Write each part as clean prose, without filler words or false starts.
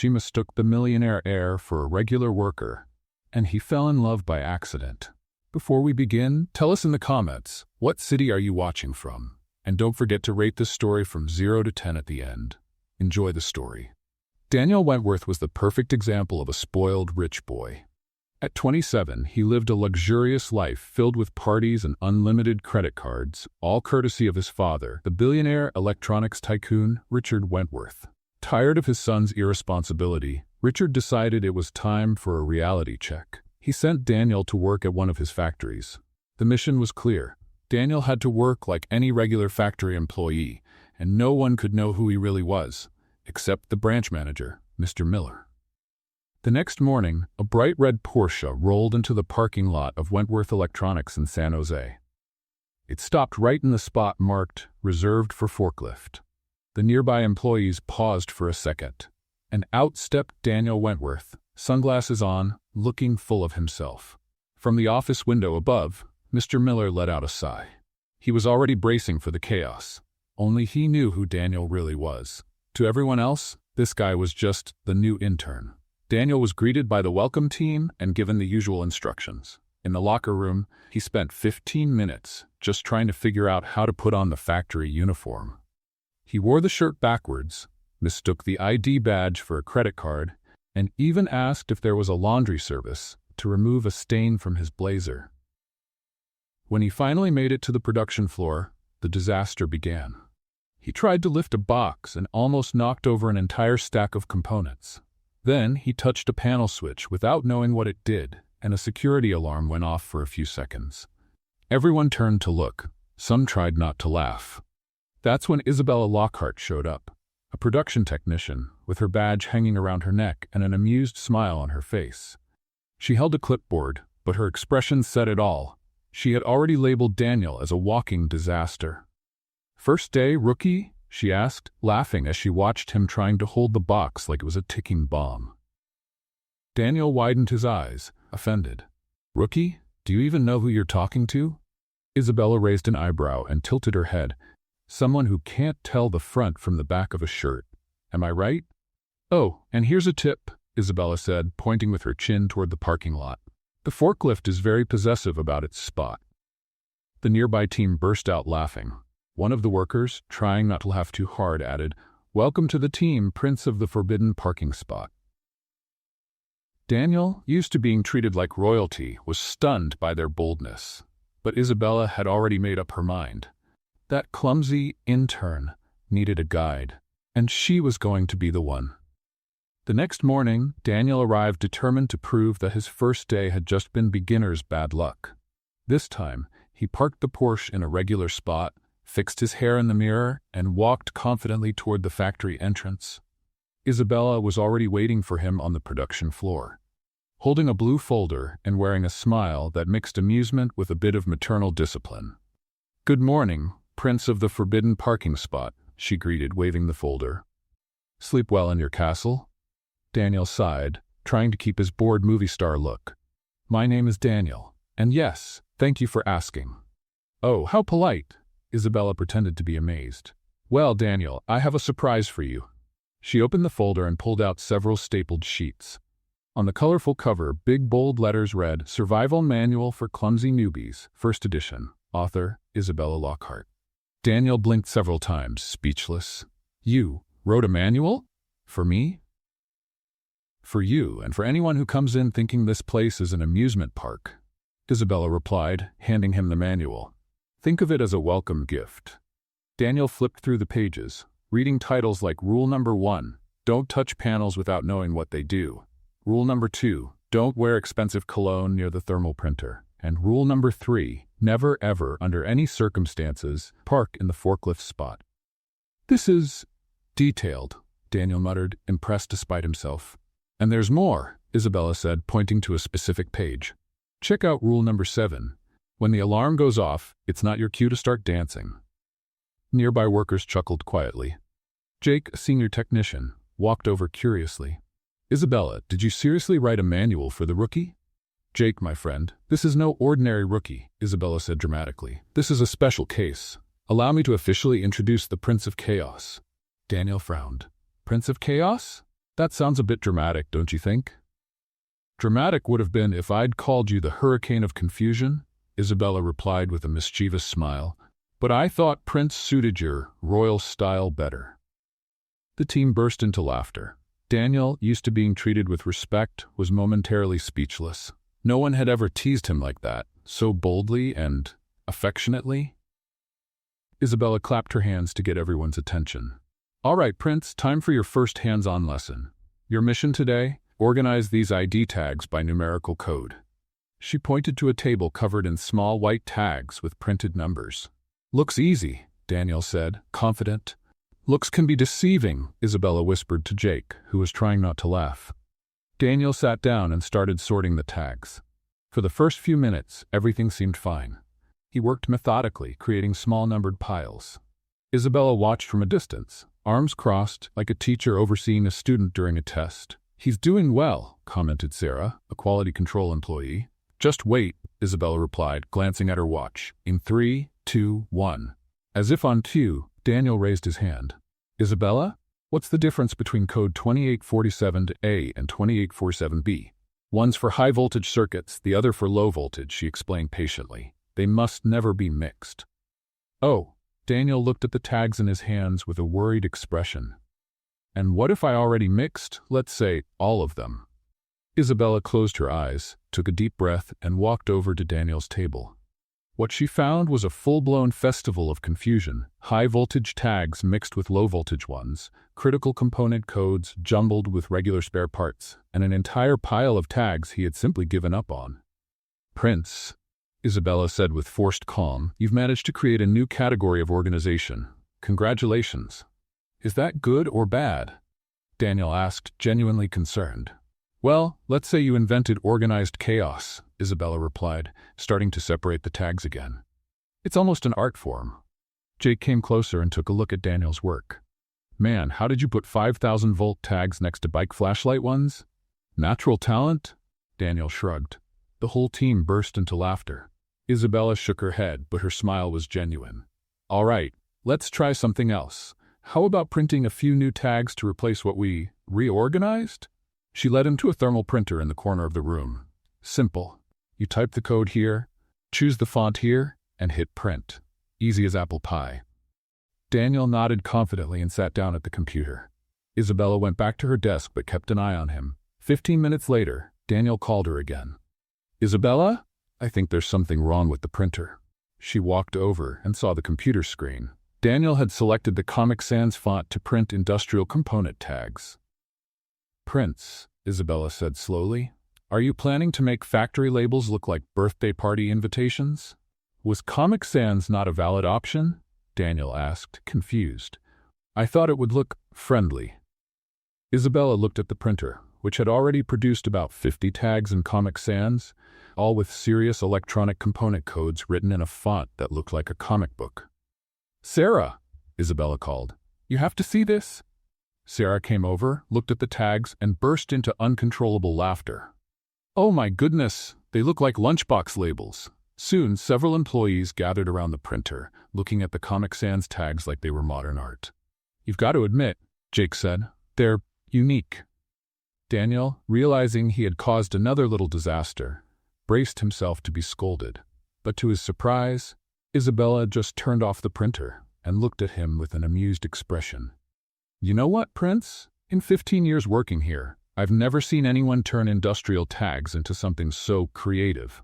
she mistook the millionaire heir for a regular worker, and he fell in love by accident. Before we begin, tell us in the comments, what city are you watching from? And don't forget to rate this story from 0 to 10 at the end. Enjoy the story. Daniel Wentworth was the perfect example of a spoiled rich boy. At 27, he lived a luxurious life filled with parties and unlimited credit cards, all courtesy of his father, the billionaire electronics tycoon Richard Wentworth. Tired of his son's irresponsibility, Richard decided it was time for a reality check. He sent Daniel to work at one of his factories. The mission was clear. Daniel had to work like any regular factory employee, and no one could know who he really was, except the branch manager, Mr. Miller. The next morning, a bright red Porsche rolled into the parking lot of Wentworth Electronics in San Jose. It stopped right in the spot marked "Reserved for Forklift." The nearby employees paused for a second, and out stepped Daniel Wentworth, sunglasses on, looking full of himself. From the office window above, Mr. Miller let out a sigh. He was already bracing for the chaos. Only he knew who Daniel really was. To everyone else, this guy was just the new intern. Daniel was greeted by the welcome team and given the usual instructions. In the locker room, he spent 15 minutes just trying to figure out how to put on the factory uniform. He wore the shirt backwards, mistook the ID badge for a credit card, and even asked if there was a laundry service to remove a stain from his blazer. When he finally made it to the production floor, the disaster began. He tried to lift a box and almost knocked over an entire stack of components. Then he touched a panel switch without knowing what it did, and a security alarm went off for a few seconds. Everyone turned to look. Some tried not to laugh. That's when Isabella Lockhart showed up, a production technician, with her badge hanging around her neck and an amused smile on her face. She held a clipboard, but her expression said it all. She had already labeled Daniel as a walking disaster. "First day, rookie?" she asked, laughing as she watched him trying to hold the box like it was a ticking bomb. Daniel widened his eyes, offended. "Rookie? Do you even know who you're talking to?" Isabella raised an eyebrow and tilted her head. "Someone who can't tell the front from the back of a shirt. Am I right?" "Oh, and here's a tip," Isabella said, pointing with her chin toward the parking lot. "The forklift is very possessive about its spot." The nearby team burst out laughing. One of the workers, trying not to laugh too hard, added, "Welcome to the team, Prince of the Forbidden Parking Spot." Daniel, used to being treated like royalty, was stunned by their boldness. But Isabella had already made up her mind. That clumsy intern needed a guide, and she was going to be the one. The next morning, Daniel arrived determined to prove that his first day had just been beginner's bad luck. This time, he parked the Porsche in a regular spot, fixed his hair in the mirror, and walked confidently toward the factory entrance. Isabella was already waiting for him on the production floor. Holding a blue folder and wearing a smile that mixed amusement with a bit of maternal discipline. "Good morning, Prince of the Forbidden Parking Spot," she greeted, waving the folder. "Sleep well in your castle?" Daniel sighed, trying to keep his bored movie star look. "My name is Daniel, and yes, thank you for asking." "Oh, how polite." Isabella pretended to be amazed. "Well, Daniel, I have a surprise for you." She opened the folder and pulled out several stapled sheets. On the colorful cover, big bold letters read, "Survival Manual for Clumsy Newbies, First Edition, Author, Isabella Lockhart." Daniel blinked several times, speechless. "You wrote a manual? For me?" "For you, and for anyone who comes in thinking this place is an amusement park," Isabella replied, handing him the manual. "Think of it as a welcome gift." Daniel flipped through the pages, reading titles like Rule Number 1, Don't touch panels without knowing what they do. Rule Number 2, Don't wear expensive cologne near the thermal printer. And Rule Number 3, Never ever, under any circumstances, park in the forklift spot. "This is detailed," Daniel muttered, impressed despite himself. "And there's more," Isabella said, pointing to a specific page. "Check out Rule Number 7. When the alarm goes off, it's not your cue to start dancing." Nearby workers chuckled quietly. Jake, a senior technician, walked over curiously. "Isabella, did you seriously write a manual for the rookie?" "Jake, my friend, this is no ordinary rookie," Isabella said dramatically. "This is a special case. Allow me to officially introduce the Prince of Chaos." Daniel frowned. "Prince of Chaos?" That sounds a bit dramatic, don't you think? Dramatic would have been if I'd called you the hurricane of confusion, Isabella replied with a mischievous smile, but I thought Prince suited your royal style better. The team burst into laughter. Daniel, used to being treated with respect, was momentarily speechless. No one had ever teased him like that, so boldly and affectionately. Isabella clapped her hands to get everyone's attention. All right, Prince, time for your first hands-on lesson. Your mission today? Organize these ID tags by numerical code. She pointed to a table covered in small white tags with printed numbers. Looks easy, Daniel said, confident. Looks can be deceiving, Isabella whispered to Jake, who was trying not to laugh. Daniel sat down and started sorting the tags. For the first few minutes, everything seemed fine. He worked methodically, creating small numbered piles. Isabella watched from a distance, arms crossed, like a teacher overseeing a student during a test. He's doing well, commented Sarah, a quality control employee. Just wait, Isabella replied, glancing at her watch. In 3, 2, 1. As if on cue, Daniel raised his hand. Isabella? What's the difference between code 2847A and 2847B? One's for high-voltage circuits, the other for low-voltage, she explained patiently. They must never be mixed. Oh, Daniel looked at the tags in his hands with a worried expression. And what if I already mixed, let's say, all of them? Isabella closed her eyes, took a deep breath, and walked over to Daniel's table. What she found was a full-blown festival of confusion, high-voltage tags mixed with low-voltage ones, critical component codes jumbled with regular spare parts, and an entire pile of tags he had simply given up on. Prince, Isabella said with forced calm, you've managed to create a new category of organization. Congratulations. Is that good or bad? Daniel asked, genuinely concerned. Well, let's say you invented organized chaos, Isabella replied, starting to separate the tags again. It's almost an art form. Jake came closer and took a look at Daniel's work. Man, how did you put 5,000-volt tags next to bike flashlight ones? Natural talent? Daniel shrugged. The whole team burst into laughter. Isabella shook her head, but her smile was genuine. All right, let's try something else. How about printing a few new tags to replace what we reorganized? She led him to a thermal printer in the corner of the room. Simple. You type the code here, choose the font here, and hit print. Easy as apple pie. Daniel nodded confidently and sat down at the computer. Isabella went back to her desk but kept an eye on him. 15 minutes later, Daniel called her again. Isabella? I think there's something wrong with the printer. She walked over and saw the computer screen. Daniel had selected the Comic Sans font to print industrial component tags. Prince, Isabella said slowly, are you planning to make factory labels look like birthday party invitations? Was Comic Sans not a valid option? Daniel asked, confused. I thought it would look friendly. Isabella looked at the printer, which had already produced about 50 tags in Comic Sans, all with serious electronic component codes written in a font that looked like a comic book. Sarah, Isabella called, you have to see this. Sarah came over, looked at the tags, and burst into uncontrollable laughter. Oh my goodness, they look like lunchbox labels. Soon, several employees gathered around the printer, looking at the Comic Sans tags like they were modern art. You've got to admit, Jake said, they're unique. Daniel, realizing he had caused another little disaster, braced himself to be scolded. But to his surprise, Isabella just turned off the printer and looked at him with an amused expression. You know what, Prince? In 15 years working here, I've never seen anyone turn industrial tags into something so creative.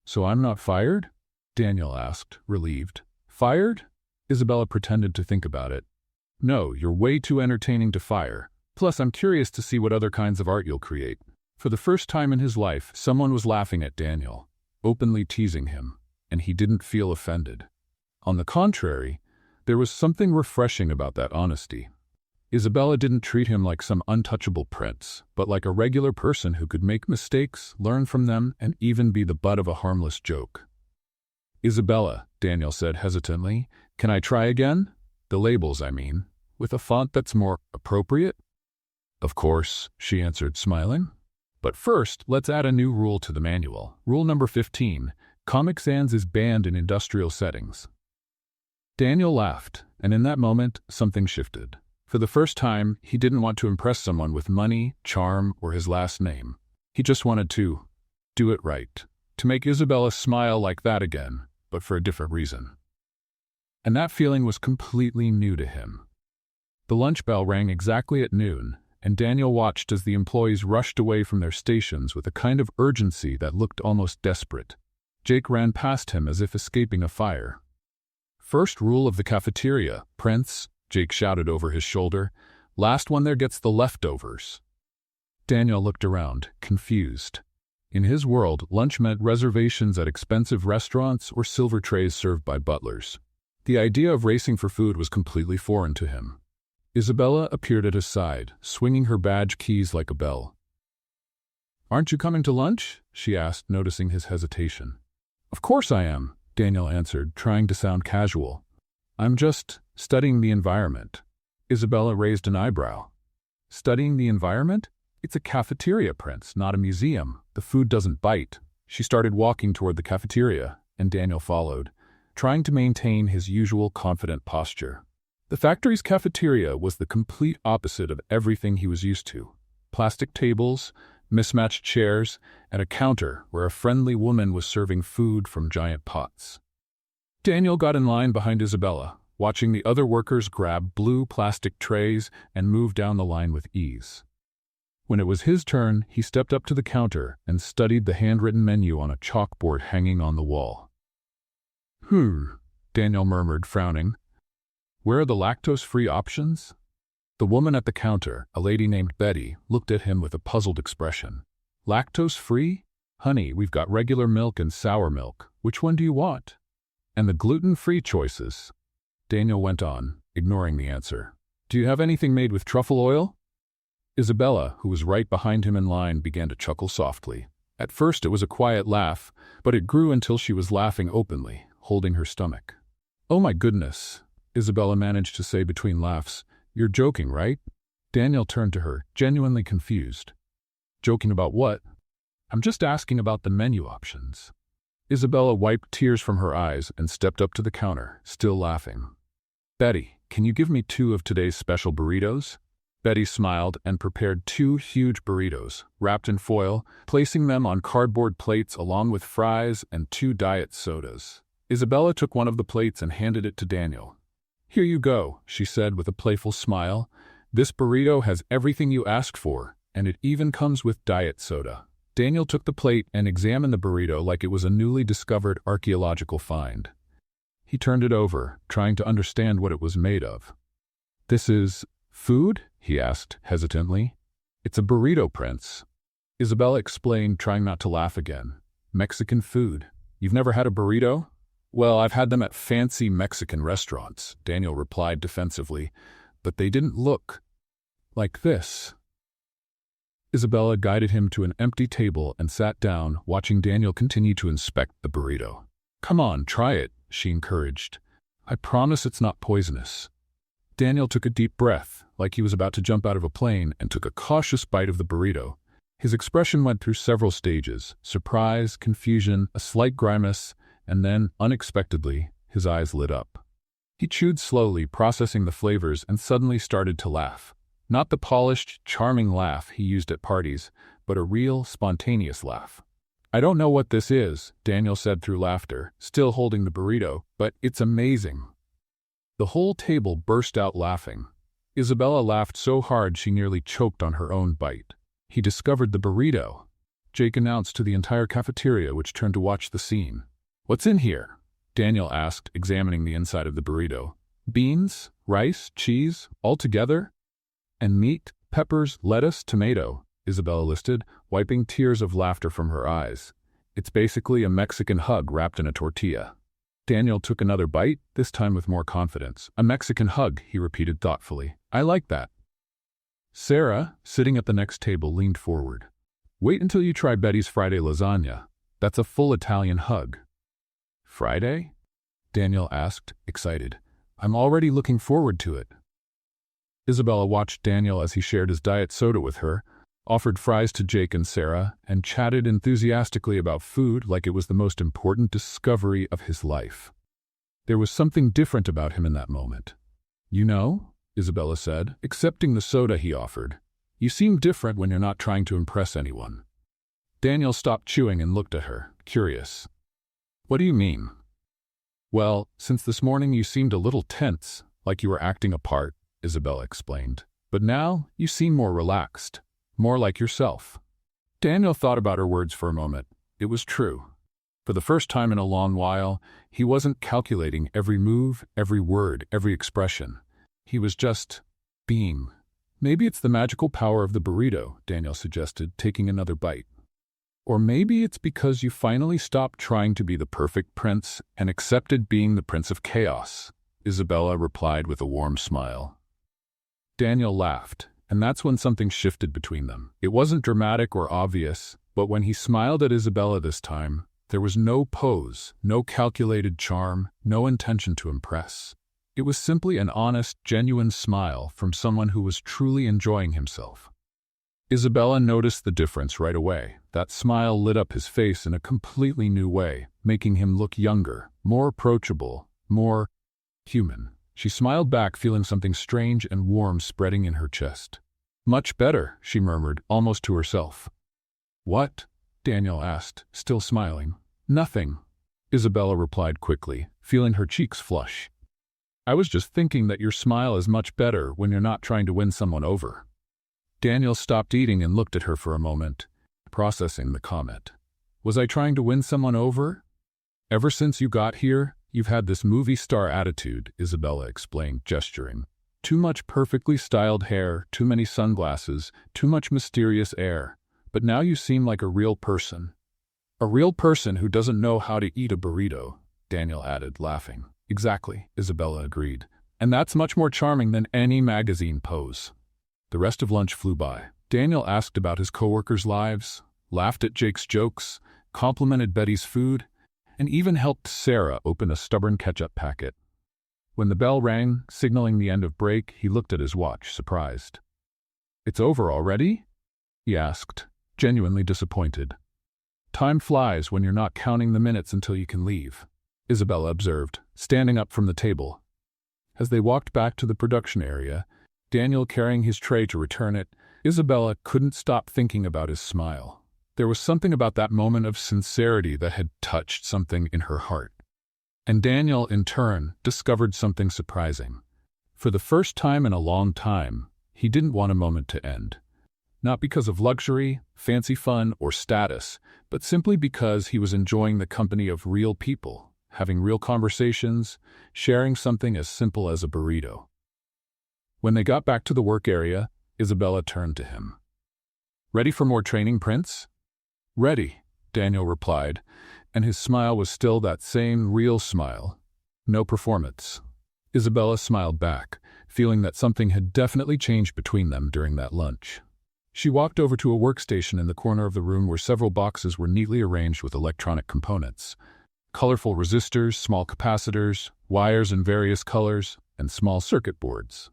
So I'm not fired? Daniel asked, relieved. Fired? Isabella pretended to think about it. No, you're way too entertaining to fire. Plus, I'm curious to see what other kinds of art you'll create. For the first time in his life, someone was laughing at Daniel, openly teasing him, and he didn't feel offended. On the contrary, there was something refreshing about that honesty. Isabella didn't treat him like some untouchable prince, but like a regular person who could make mistakes, learn from them, and even be the butt of a harmless joke. Isabella, Daniel said hesitantly, can I try again? The labels, I mean, with a font that's more appropriate? Of course, she answered, smiling. But first, let's add a new rule to the manual. Rule number 15, Comic Sans is banned in industrial settings. Daniel laughed, and in that moment, something shifted. For the first time, he didn't want to impress someone with money, charm, or his last name. He just wanted to do it right, to make Isabella smile like that again, but for a different reason. And that feeling was completely new to him. The lunch bell rang exactly at noon, and Daniel watched as the employees rushed away from their stations with a kind of urgency that looked almost desperate. Jake ran past him as if escaping a fire. "First rule of the cafeteria, Prince," Jake shouted over his shoulder. "Last one there gets the leftovers." Daniel looked around, confused. In his world, lunch meant reservations at expensive restaurants or silver trays served by butlers. The idea of racing for food was completely foreign to him. Isabella appeared at his side, swinging her badge keys like a bell. "Aren't you coming to lunch?" she asked, noticing his hesitation. "Of course I am," Daniel answered, trying to sound casual. "I'm just studying the environment." Isabella raised an eyebrow. "Studying the environment? It's a cafeteria, Prince, not a museum. The food doesn't bite." She started walking toward the cafeteria, and Daniel followed, trying to maintain his usual confident posture. The factory's cafeteria was the complete opposite of everything he was used to. Plastic tables, mismatched chairs, and a counter where a friendly woman was serving food from giant pots. Daniel got in line behind Isabella, watching the other workers grab blue plastic trays and move down the line with ease. When it was his turn, he stepped up to the counter and studied the handwritten menu on a chalkboard hanging on the wall. Daniel murmured, frowning. "Where are the lactose-free options?" The woman at the counter, a lady named Betty, looked at him with a puzzled expression. "Lactose-free? Honey, we've got regular milk and sour milk. Which one do you want? And the gluten-free choices." Daniel went on, ignoring the answer. "Do you have anything made with truffle oil?" Isabella, who was right behind him in line, began to chuckle softly. At first it was a quiet laugh, but it grew until she was laughing openly, holding her stomach. "Oh my goodness," Isabella managed to say between laughs. "You're joking, right?" Daniel turned to her, genuinely confused. "Joking about what?" "I'm just asking about the menu options." Isabella wiped tears from her eyes and stepped up to the counter, still laughing. "Betty, can you give me 2 of today's special burritos?" Betty smiled and prepared 2 huge burritos, wrapped in foil, placing them on cardboard plates along with fries and 2 diet sodas. Isabella took one of the plates and handed it to Daniel. "Here you go," she said with a playful smile. "This burrito has everything you asked for, and it even comes with diet soda." Daniel took the plate and examined the burrito like it was a newly discovered archaeological find. He turned it over, trying to understand what it was made of. "This is food?" he asked, hesitantly. "It's a burrito, Prince," Isabella explained, trying not to laugh again. "Mexican food. You've never had a burrito?" "Well, I've had them at fancy Mexican restaurants," Daniel replied defensively, "but they didn't look like this." Isabella guided him to an empty table and sat down, watching Daniel continue to inspect the burrito. "Come on, try it," she encouraged. "I promise it's not poisonous." Daniel took a deep breath, like he was about to jump out of a plane, and took a cautious bite of the burrito. His expression went through several stages: surprise, confusion, a slight grimace, and then, unexpectedly, his eyes lit up. He chewed slowly, processing the flavors, and suddenly started to laugh. Not the polished, charming laugh he used at parties, but a real, spontaneous laugh. "I don't know what this is," Daniel said through laughter, still holding the burrito, "but it's amazing." The whole table burst out laughing. Isabella laughed so hard she nearly choked on her own bite. "He discovered the burrito," Jake announced to the entire cafeteria, which turned to watch the scene. "What's in here?" Daniel asked, examining the inside of the burrito. "Beans, rice, cheese, all together? And meat, peppers, lettuce, tomato," Isabella listed, wiping tears of laughter from her eyes. "It's basically a Mexican hug wrapped in a tortilla." Daniel took another bite, this time with more confidence. "A Mexican hug," he repeated thoughtfully. "I like that." Sarah, sitting at the next table, leaned forward. "Wait until you try Betty's Friday lasagna. That's a full Italian hug." "Friday?" Daniel asked, excited. "I'm already looking forward to it." Isabella watched Daniel as he shared his diet soda with her, offered fries to Jake and Sarah, and chatted enthusiastically about food like it was the most important discovery of his life. There was something different about him in that moment. "You know," Isabella said, accepting the soda he offered. You seem different when you're not trying to impress anyone. Daniel stopped chewing and looked at her, curious. What do you mean? Well, since this morning you seemed a little tense, like you were acting a part, Isabella explained. But now you seem more relaxed, more like yourself. Daniel thought about her words for a moment. It was true. For the first time in a long while, he wasn't calculating every move, every word, every expression. He was just being. Maybe it's the magical power of the burrito, Daniel suggested, taking another bite. Or maybe it's because you finally stopped trying to be the perfect prince and accepted being the prince of chaos, Isabella replied with a warm smile. Daniel laughed, and that's when something shifted between them. It wasn't dramatic or obvious, but when he smiled at Isabella this time, there was no pose, no calculated charm, no intention to impress. It was simply an honest, genuine smile from someone who was truly enjoying himself. Isabella noticed the difference right away. That smile lit up his face in a completely new way, making him look younger, more approachable, more human. She smiled back, feeling something strange and warm spreading in her chest. Much better, she murmured, almost to herself. What? Daniel asked, still smiling. Nothing, Isabella replied quickly, feeling her cheeks flush. I was just thinking that your smile is much better when you're not trying to win someone over. Daniel stopped eating and looked at her for a moment, processing the comment. Was I trying to win someone over? Ever since you got here, you've had this movie star attitude, Isabella explained, gesturing. Too much perfectly styled hair, too many sunglasses, too much mysterious air. But now you seem like a real person. A real person who doesn't know how to eat a burrito, Daniel added, laughing. Exactly, Isabella agreed. And that's much more charming than any magazine pose. The rest of lunch flew by. Daniel asked about his coworkers' lives, laughed at Jake's jokes, complimented Betty's food, and even helped Sarah open a stubborn ketchup packet. When the bell rang, signaling the end of break, he looked at his watch, surprised. It's over already? He asked, genuinely disappointed. Time flies when you're not counting the minutes until you can leave, Isabella observed, standing up from the table. As they walked back to the production area, Daniel carrying his tray to return it, Isabella couldn't stop thinking about his smile. There was something about that moment of sincerity that had touched something in her heart. And Daniel, in turn, discovered something surprising. For the first time in a long time, he didn't want a moment to end. Not because of luxury, fancy fun, or status, but simply because he was enjoying the company of real people, having real conversations, sharing something as simple as a burrito. When they got back to the work area, Isabella turned to him. Ready for more training, Prince? Ready, Daniel replied, and his smile was still that same real smile. No performance. Isabella smiled back, feeling that something had definitely changed between them during that lunch. She walked over to a workstation in the corner of the room where several boxes were neatly arranged with electronic components. Colorful resistors, small capacitors, wires in various colors, and small circuit boards.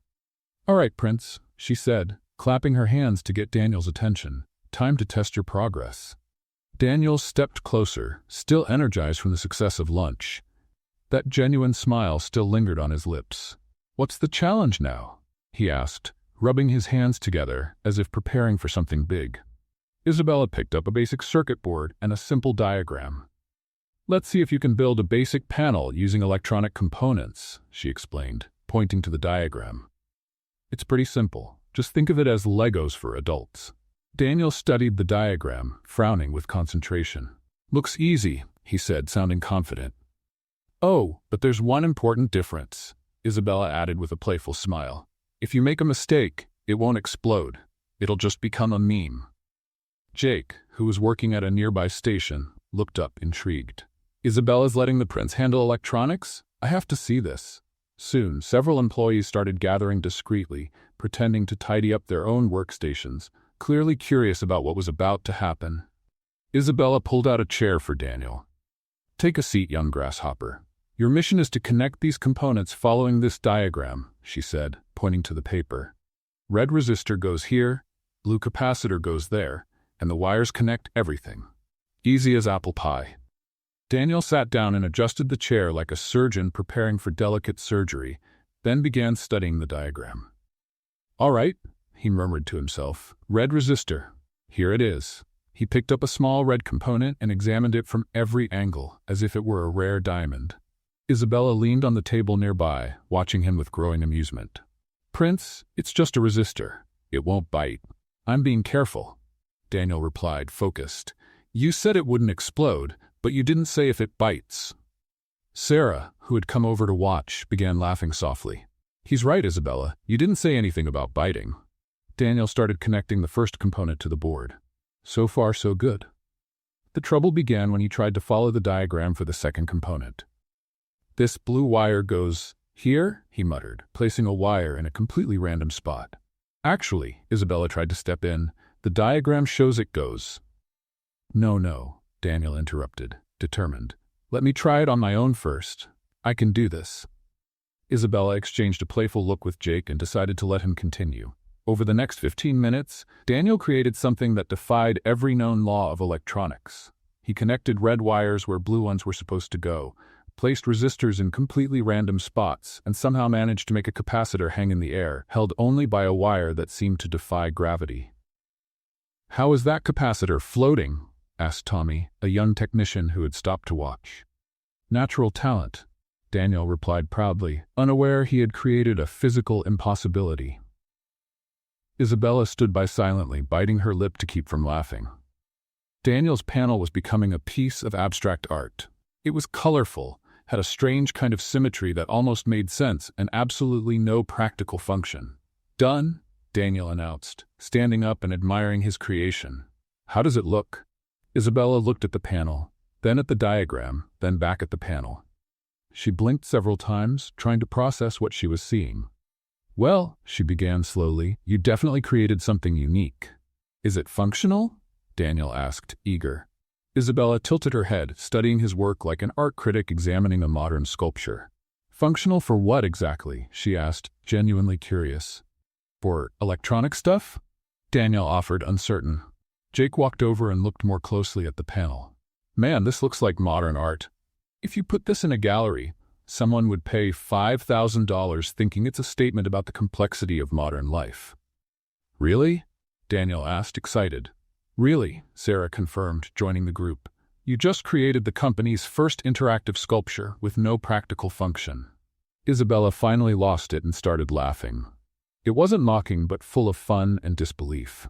All right, Prince, she said, clapping her hands to get Daniel's attention. Time to test your progress. Daniel stepped closer, still energized from the success of lunch. That genuine smile still lingered on his lips. What's the challenge now? He asked, rubbing his hands together as if preparing for something big. Isabella picked up a basic circuit board and a simple diagram. Let's see if you can build a basic panel using electronic components, she explained, pointing to the diagram. It's pretty simple. Just think of it as Legos for adults. Daniel studied the diagram, frowning with concentration. Looks easy, he said, sounding confident. Oh, but there's one important difference, Isabella added with a playful smile. If you make a mistake, it won't explode. It'll just become a meme. Jake, who was working at a nearby station, looked up, intrigued. Isabella's letting the prince handle electronics? I have to see this. Soon, several employees started gathering discreetly, pretending to tidy up their own workstations, clearly curious about what was about to happen. Isabella pulled out a chair for Daniel. Take a seat, young grasshopper. Your mission is to connect these components following this diagram, she said, pointing to the paper. Red resistor goes here, blue capacitor goes there, and the wires connect everything. Easy as apple pie. Daniel sat down and adjusted the chair like a surgeon preparing for delicate surgery, then began studying the diagram. All right, he murmured to himself. Red resistor. Here it is. He picked up a small red component and examined it from every angle, as if it were a rare diamond. Isabella leaned on the table nearby, watching him with growing amusement. Prince, it's just a resistor. It won't bite. I'm being careful, Daniel replied, focused. You said it wouldn't explode, but you didn't say if it bites. Sarah, who had come over to watch, began laughing softly. He's right, Isabella. You didn't say anything about biting. Daniel started connecting the first component to the board. So far, so good. The trouble began when he tried to follow the diagram for the second component. This blue wire goes here, he muttered, placing a wire in a completely random spot. Actually, Isabella tried to step in. The diagram shows it goes. No, Daniel interrupted, determined. Let me try it on my own first. I can do this. Isabella exchanged a playful look with Jake and decided to let him continue. Over the next 15 minutes, Daniel created something that defied every known law of electronics. He connected red wires where blue ones were supposed to go, placed resistors in completely random spots, and somehow managed to make a capacitor hang in the air, held only by a wire that seemed to defy gravity. How is that capacitor floating? Asked Tommy, a young technician who had stopped to watch. Natural talent, Daniel replied proudly, unaware he had created a physical impossibility. Isabella stood by silently, biting her lip to keep from laughing. Daniel's panel was becoming a piece of abstract art. It was colorful, had a strange kind of symmetry that almost made sense, and absolutely no practical function. Done, Daniel announced, standing up and admiring his creation. How does it look? Isabella looked at the panel, then at the diagram, then back at the panel. She blinked several times, trying to process what she was seeing. Well, she began slowly, you definitely created something unique. Is it functional? Daniel asked, eager. Isabella tilted her head, studying his work like an art critic examining a modern sculpture. Functional for what exactly? She asked, genuinely curious. For electronic stuff? Daniel offered, uncertain. Jake walked over and looked more closely at the panel. Man, this looks like modern art. If you put this in a gallery, someone would pay $5,000 thinking it's a statement about the complexity of modern life. Really? Daniel asked, excited. Really, Sarah confirmed, joining the group. You just created the company's first interactive sculpture with no practical function. Isabella finally lost it and started laughing. It wasn't mocking, but full of fun and disbelief.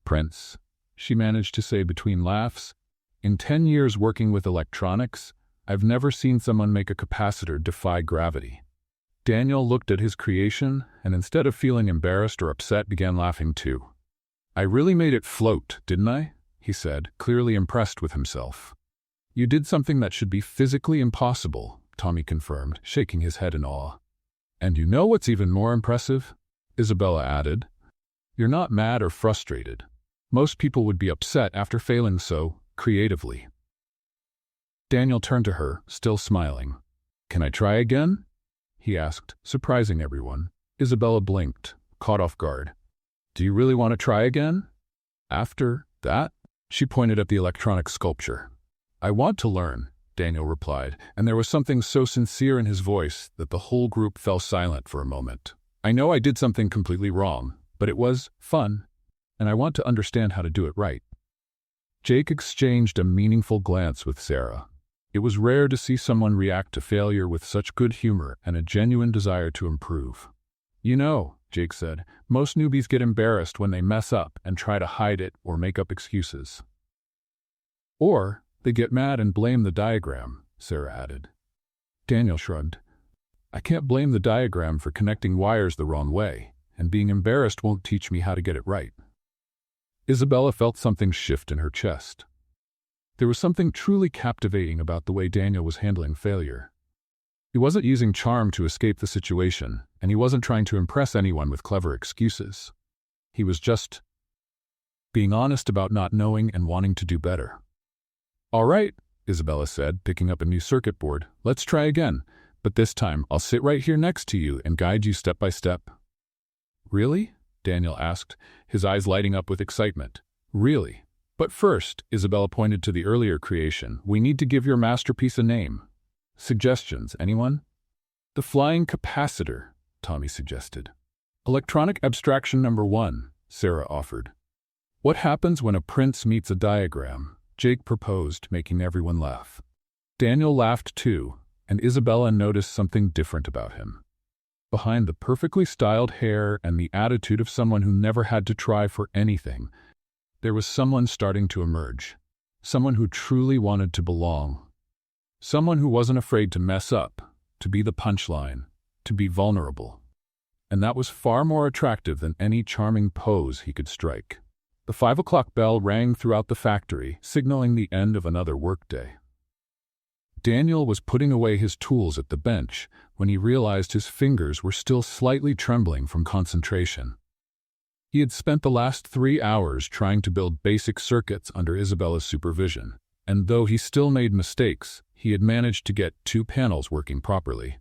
Prince, she managed to say between laughs, in 10 years working with electronics, I've never seen someone make a capacitor defy gravity. Daniel looked at his creation and instead of feeling embarrassed or upset began laughing too. I really made it float, didn't I? He said, clearly impressed with himself. You did something that should be physically impossible, Tommy confirmed, shaking his head in awe. And you know what's even more impressive? Isabella added. You're not mad or frustrated. Most people would be upset after failing so creatively. Daniel turned to her, still smiling. Can I try again? He asked, surprising everyone. Isabella blinked, caught off guard. Do you really want to try again? After that? She pointed at the electronic sculpture. I want to learn, Daniel replied, and there was something so sincere in his voice that the whole group fell silent for a moment. I know I did something completely wrong, but it was fun, and I want to understand how to do it right. Jake exchanged a meaningful glance with Sarah. It was rare to see someone react to failure with such good humor and a genuine desire to improve. You know, Jake said, most newbies get embarrassed when they mess up and try to hide it or make up excuses. Or they get mad and blame the diagram, Sarah added. Daniel shrugged. I can't blame the diagram for connecting wires the wrong way, and being embarrassed won't teach me how to get it right. Isabella felt something shift in her chest. There was something truly captivating about the way Daniel was handling failure. He wasn't using charm to escape the situation, and he wasn't trying to impress anyone with clever excuses. He was just being honest about not knowing and wanting to do better. All right, Isabella said, picking up a new circuit board. Let's try again, but this time I'll sit right here next to you and guide you step by step. Really? Daniel asked, his eyes lighting up with excitement. Really? But first, Isabella pointed to the earlier creation, we need to give your masterpiece a name. Suggestions, anyone? The flying capacitor, Tommy suggested. Electronic abstraction number 1, Sarah offered. What happens when a prince meets a diagram? Jake proposed, making everyone laugh. Daniel laughed too, and Isabella noticed something different about him. Behind the perfectly styled hair and the attitude of someone who never had to try for anything, there was someone starting to emerge. Someone who truly wanted to belong. Someone who wasn't afraid to mess up, to be the punchline, to be vulnerable. And that was far more attractive than any charming pose he could strike. The 5 o'clock bell rang throughout the factory, signaling the end of another workday. Daniel was putting away his tools at the bench when he realized his fingers were still slightly trembling from concentration. He had spent the last 3 hours trying to build basic circuits under Isabella's supervision, and though he still made mistakes, he had managed to get 2 panels working properly.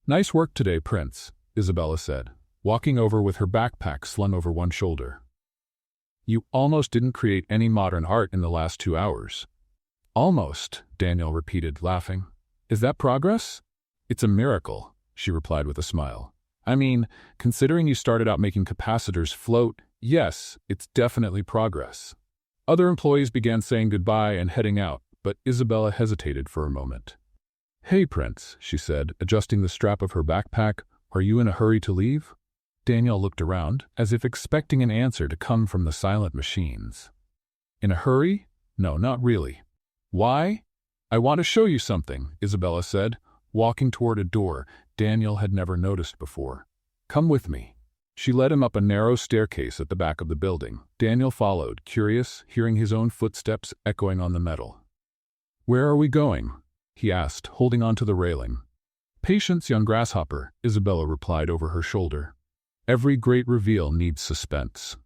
"Nice work today, Prince," Isabella said, walking over with her backpack slung over one shoulder. "You almost didn't create any modern art in the last 2 hours." "Almost," Daniel repeated, laughing. "Is that progress?" "It's a miracle," she replied with a smile. "I mean, considering you started out making capacitors float, yes, it's definitely progress." Other employees began saying goodbye and heading out, but Isabella hesitated for a moment. "Hey, Prince," she said, adjusting the strap of her backpack, "are you in a hurry to leave?" Daniel looked around, as if expecting an answer to come from the silent machines. "In a hurry? No, not really." "Why?" "I want to show you something," Isabella said, walking toward a door Daniel had never noticed before. "Come with me." She led him up a narrow staircase at the back of the building. Daniel followed, curious, hearing his own footsteps echoing on the metal. "Where are we going?" he asked, holding onto the railing. "Patience, young grasshopper," Isabella replied over her shoulder. "Every great reveal needs suspense."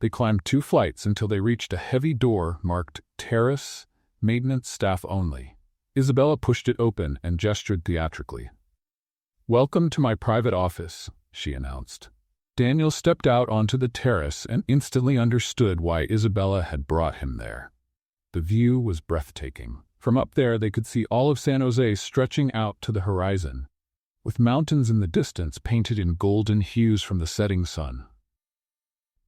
They climbed 2 flights until they reached a heavy door marked Terrace, Maintenance Staff Only. Isabella pushed it open and gestured theatrically. "Welcome to my private office," she announced. Daniel stepped out onto the terrace and instantly understood why Isabella had brought him there. The view was breathtaking. From up there they could see all of San Jose stretching out to the horizon, with mountains in the distance painted in golden hues from the setting sun.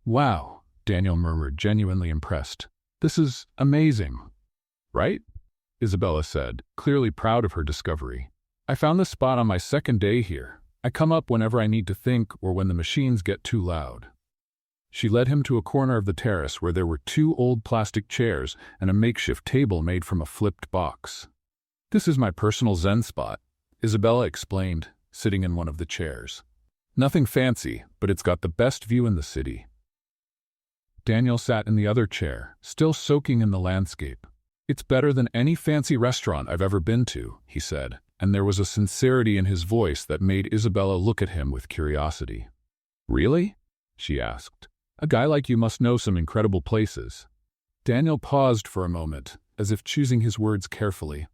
"Wow," Daniel murmured, genuinely impressed. "This is amazing." "Right?" Isabella said, clearly proud of her discovery. "I found this spot on my second day here. I come up whenever I need to think or when the machines get too loud." She led him to a corner of the terrace where there were 2 old plastic chairs and a makeshift table made from a flipped box. "This is my personal Zen spot," Isabella explained, sitting in one of the chairs. "Nothing fancy, but it's got the best view in the city." Daniel sat in the other chair, still soaking in the landscape. "It's better than any fancy restaurant I've ever been to," he said, and there was a sincerity in his voice that made Isabella look at him with curiosity. "Really?" she asked. "A guy like you must know some incredible places." Daniel paused for a moment, as if choosing his words carefully.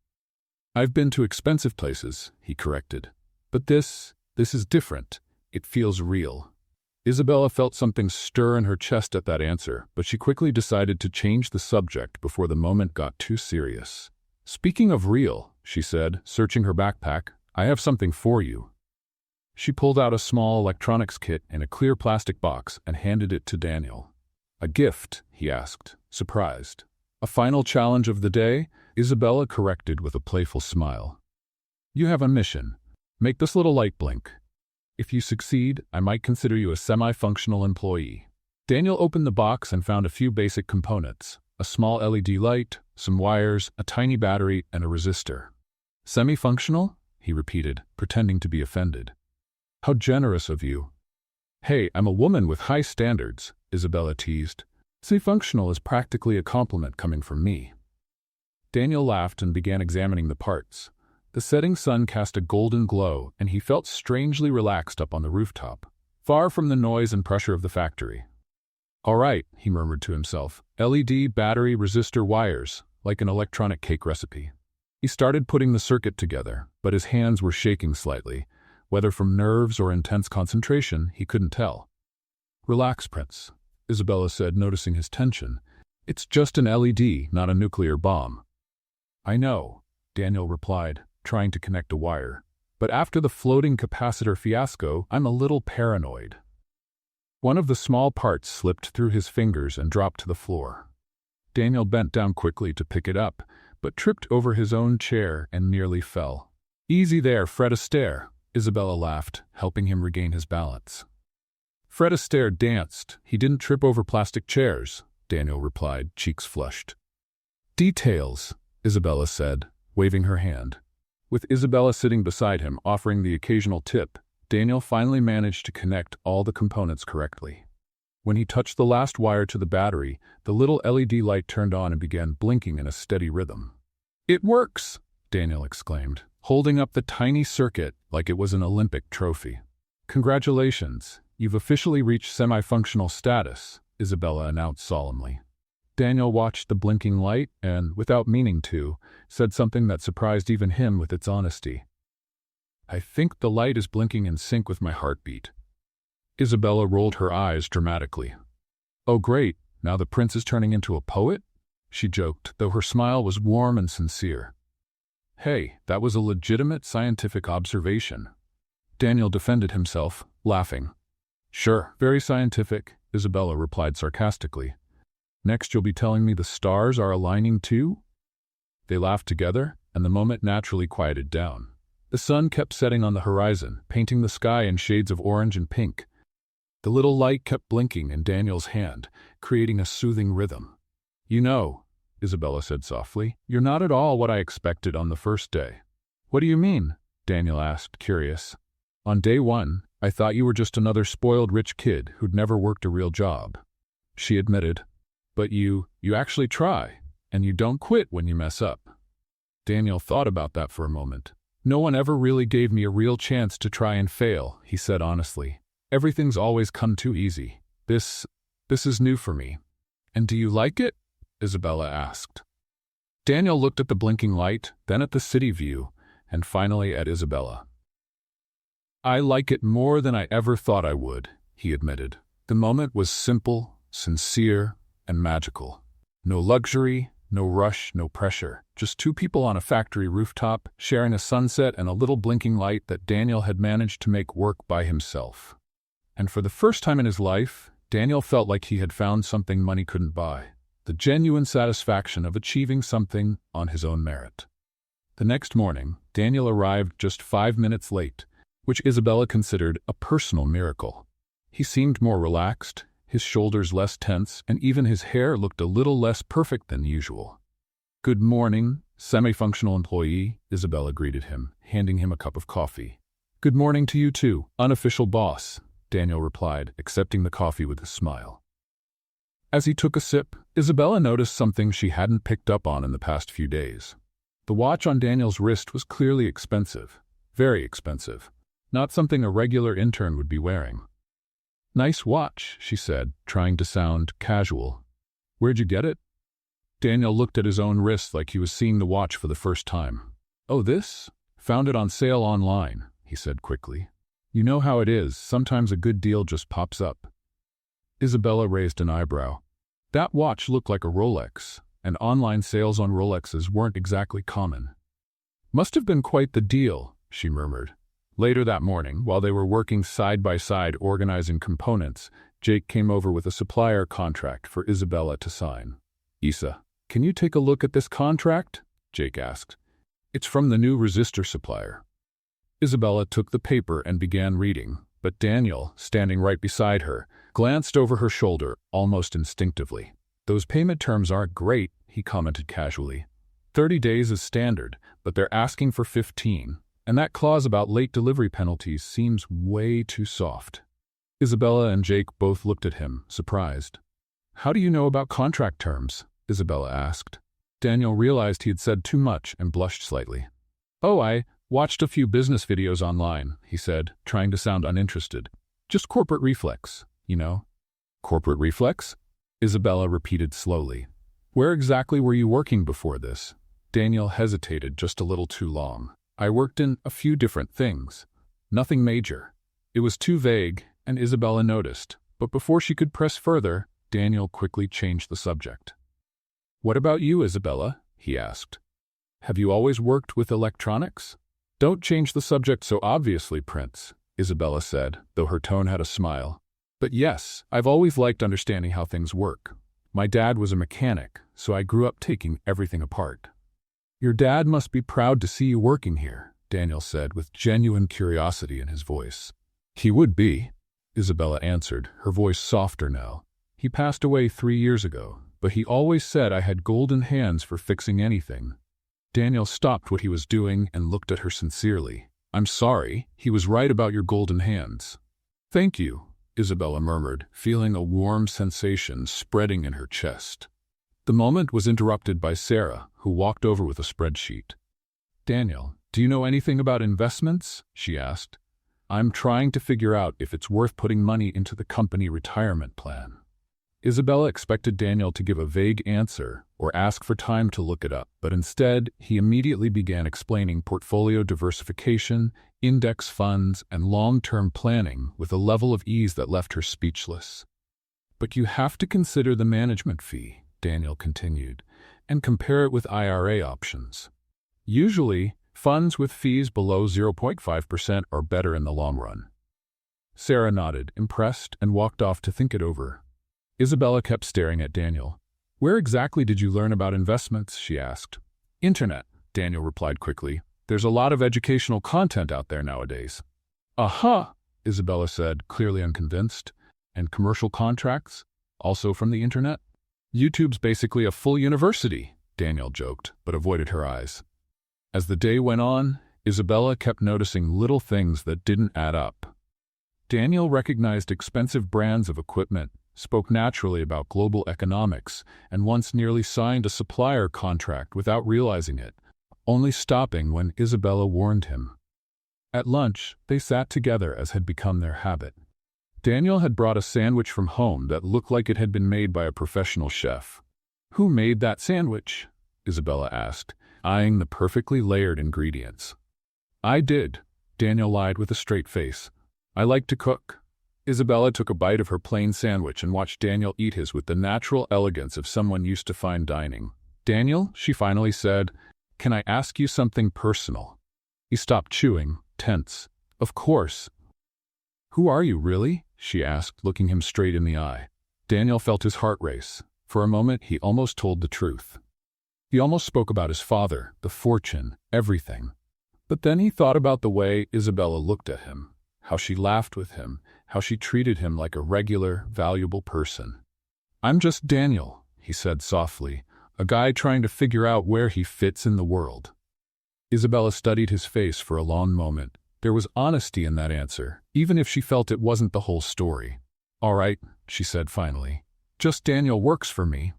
"I've been to expensive places," he corrected. "But this is different. It feels real." Isabella felt something stir in her chest at that answer, but she quickly decided to change the subject before the moment got too serious. "Speaking of real," she said, searching her backpack, "I have something for you." She pulled out a small electronics kit in a clear plastic box and handed it to Daniel. "A gift?" he asked, surprised. "A final challenge of the day?" Isabella corrected with a playful smile. "You have a mission. Make this little light blink. If you succeed, I might consider you a semi-functional employee." Daniel opened the box and found a few basic components: a small LED light, some wires, a tiny battery, and a resistor. "Semi-functional?" he repeated, pretending to be offended. "How generous of you." "Hey, I'm a woman with high standards," Isabella teased. "Semi-functional is practically a compliment coming from me." Daniel laughed and began examining the parts. The setting sun cast a golden glow, and he felt strangely relaxed up on the rooftop, far from the noise and pressure of the factory. "All right," he murmured to himself. "LED, battery, resistor, wires, like an electronic cake recipe." He started putting the circuit together, but his hands were shaking slightly. Whether from nerves or intense concentration, he couldn't tell. "Relax, Prince," Isabella said, noticing his tension. "It's just an LED, not a nuclear bomb." "I know," Daniel replied, trying to connect a wire. "But after the floating capacitor fiasco, I'm a little paranoid." One of the small parts slipped through his fingers and dropped to the floor. Daniel bent down quickly to pick it up, but tripped over his own chair and nearly fell. "Easy there, Fred Astaire," Isabella laughed, helping him regain his balance. "Fred Astaire danced. He didn't trip over plastic chairs," Daniel replied, cheeks flushed. "Details," Isabella said, waving her hand. With Isabella sitting beside him, offering the occasional tip, Daniel finally managed to connect all the components correctly. When he touched the last wire to the battery, the little LED light turned on and began blinking in a steady rhythm. "It works!" Daniel exclaimed, holding up the tiny circuit like it was an Olympic trophy. "Congratulations, you've officially reached semi-functional status," Isabella announced solemnly. Daniel watched the blinking light and, without meaning to, said something that surprised even him with its honesty. "I think the light is blinking in sync with my heartbeat." Isabella rolled her eyes dramatically. "Oh great, now the prince is turning into a poet?" she joked, though her smile was warm and sincere. "Hey, that was a legitimate scientific observation." Daniel defended himself, laughing. "Sure, very scientific," Isabella replied sarcastically. "Next you'll be telling me the stars are aligning too?" They laughed together, and the moment naturally quieted down. The sun kept setting on the horizon, painting the sky in shades of orange and pink. The little light kept blinking in Daniel's hand, creating a soothing rhythm. "You know," Isabella said softly, "you're not at all what I expected on the first day." "What do you mean?" Daniel asked, curious. "On day one, I thought you were just another spoiled rich kid who'd never worked a real job," she admitted. "But you actually try, and you don't quit when you mess up." Daniel thought about that for a moment. "No one ever really gave me a real chance to try and fail," he said honestly. "Everything's always come too easy. This is new for me." "And do you like it?" Isabella asked. Daniel looked at the blinking light, then at the city view, and finally at Isabella. "I like it more than I ever thought I would," he admitted. The moment was simple, sincere, and magical. No luxury, no rush, no pressure. Just two people on a factory rooftop, sharing a sunset and a little blinking light that Daniel had managed to make work by himself. And for the first time in his life, Daniel felt like he had found something money couldn't buy. The genuine satisfaction of achieving something on his own merit. The next morning, Daniel arrived just 5 minutes late, which Isabella considered a personal miracle. He seemed more relaxed, his shoulders less tense, and even his hair looked a little less perfect than usual. "Good morning, semi-functional employee," Isabella greeted him, handing him a cup of coffee. "Good morning to you too, unofficial boss," Daniel replied, accepting the coffee with a smile. As he took a sip, Isabella noticed something she hadn't picked up on in the past few days. The watch on Daniel's wrist was clearly expensive, very expensive, not something a regular intern would be wearing. "Nice watch," she said, trying to sound casual. "Where'd you get it?" Daniel looked at his own wrist like he was seeing the watch for the first time. "Oh, this? Found it on sale online," he said quickly. "You know how it is, sometimes a good deal just pops up." Isabella raised an eyebrow. That watch looked like a Rolex, and online sales on Rolexes weren't exactly common. "Must have been quite the deal," she murmured. Later that morning, while they were working side by side organizing components, Jake came over with a supplier contract for Isabella to sign. "Isa, can you take a look at this contract?" Jake asked. "It's from the new resistor supplier." Isabella took the paper and began reading, but Daniel, standing right beside her, glanced over her shoulder almost instinctively. "Those payment terms aren't great," he commented casually. 30 days is standard, but they're asking for 15. And that clause about late delivery penalties seems way too soft. Isabella and Jake both looked at him, surprised. "How do you know about contract terms?" Isabella asked. Daniel realized he had said too much and blushed slightly. "Oh, I watched a few business videos online," he said, trying to sound uninterested. "Just corporate reflex, you know." "Corporate reflex?" Isabella repeated slowly. "Where exactly were you working before this?" Daniel hesitated just a little too long. "I worked in a few different things. Nothing major." It was too vague, and Isabella noticed, but before she could press further, Daniel quickly changed the subject. "What about you, Isabella?" he asked. "Have you always worked with electronics?" "Don't change the subject so obviously, Prince," Isabella said, though her tone had a smile. But yes, I've always liked understanding how things work. My dad was a mechanic, so I grew up taking everything apart. Your dad must be proud to see you working here, Daniel said with genuine curiosity in his voice. He would be, Isabella answered, her voice softer now. He passed away 3 years ago, but he always said I had golden hands for fixing anything. Daniel stopped what he was doing and looked at her sincerely. I'm sorry, he was right about your golden hands. Thank you, Isabella murmured, feeling a warm sensation spreading in her chest. The moment was interrupted by Sarah, who walked over with a spreadsheet. Daniel, do you know anything about investments? She asked. I'm trying to figure out if it's worth putting money into the company retirement plan. Isabella expected Daniel to give a vague answer or ask for time to look it up, but instead, he immediately began explaining portfolio diversification, index funds, and long-term planning with a level of ease that left her speechless. But you have to consider the management fee, Daniel continued, and compare it with IRA options. Usually, funds with fees below 0.5% are better in the long run. Sarah nodded, impressed, and walked off to think it over. Isabella kept staring at Daniel. Where exactly did you learn about investments? She asked. Internet, Daniel replied quickly. There's a lot of educational content out there nowadays. Aha, Isabella said, clearly unconvinced. And commercial contracts? Also from the internet? YouTube's basically a full university, Daniel joked, but avoided her eyes. As the day went on, Isabella kept noticing little things that didn't add up. Daniel recognized expensive brands of equipment, spoke naturally about global economics, and once nearly signed a supplier contract without realizing it, only stopping when Isabella warned him. At lunch, they sat together as had become their habit. Daniel had brought a sandwich from home that looked like it had been made by a professional chef. Who made that sandwich? Isabella asked, eyeing the perfectly layered ingredients. I did, Daniel lied with a straight face. I like to cook. Isabella took a bite of her plain sandwich and watched Daniel eat his with the natural elegance of someone used to fine dining. Daniel, she finally said, can I ask you something personal? He stopped chewing, tense. Of course. Who are you, really? She asked, looking him straight in the eye. Daniel felt his heart race. For a moment, he almost told the truth. He almost spoke about his father, the fortune, everything. But then he thought about the way Isabella looked at him, how she laughed with him, how she treated him like a regular, valuable person. I'm just Daniel, he said softly, a guy trying to figure out where he fits in the world. Isabella studied his face for a long moment. There was honesty in that answer, even if she felt it wasn't the whole story. All right, she said finally. Just Daniel works for me.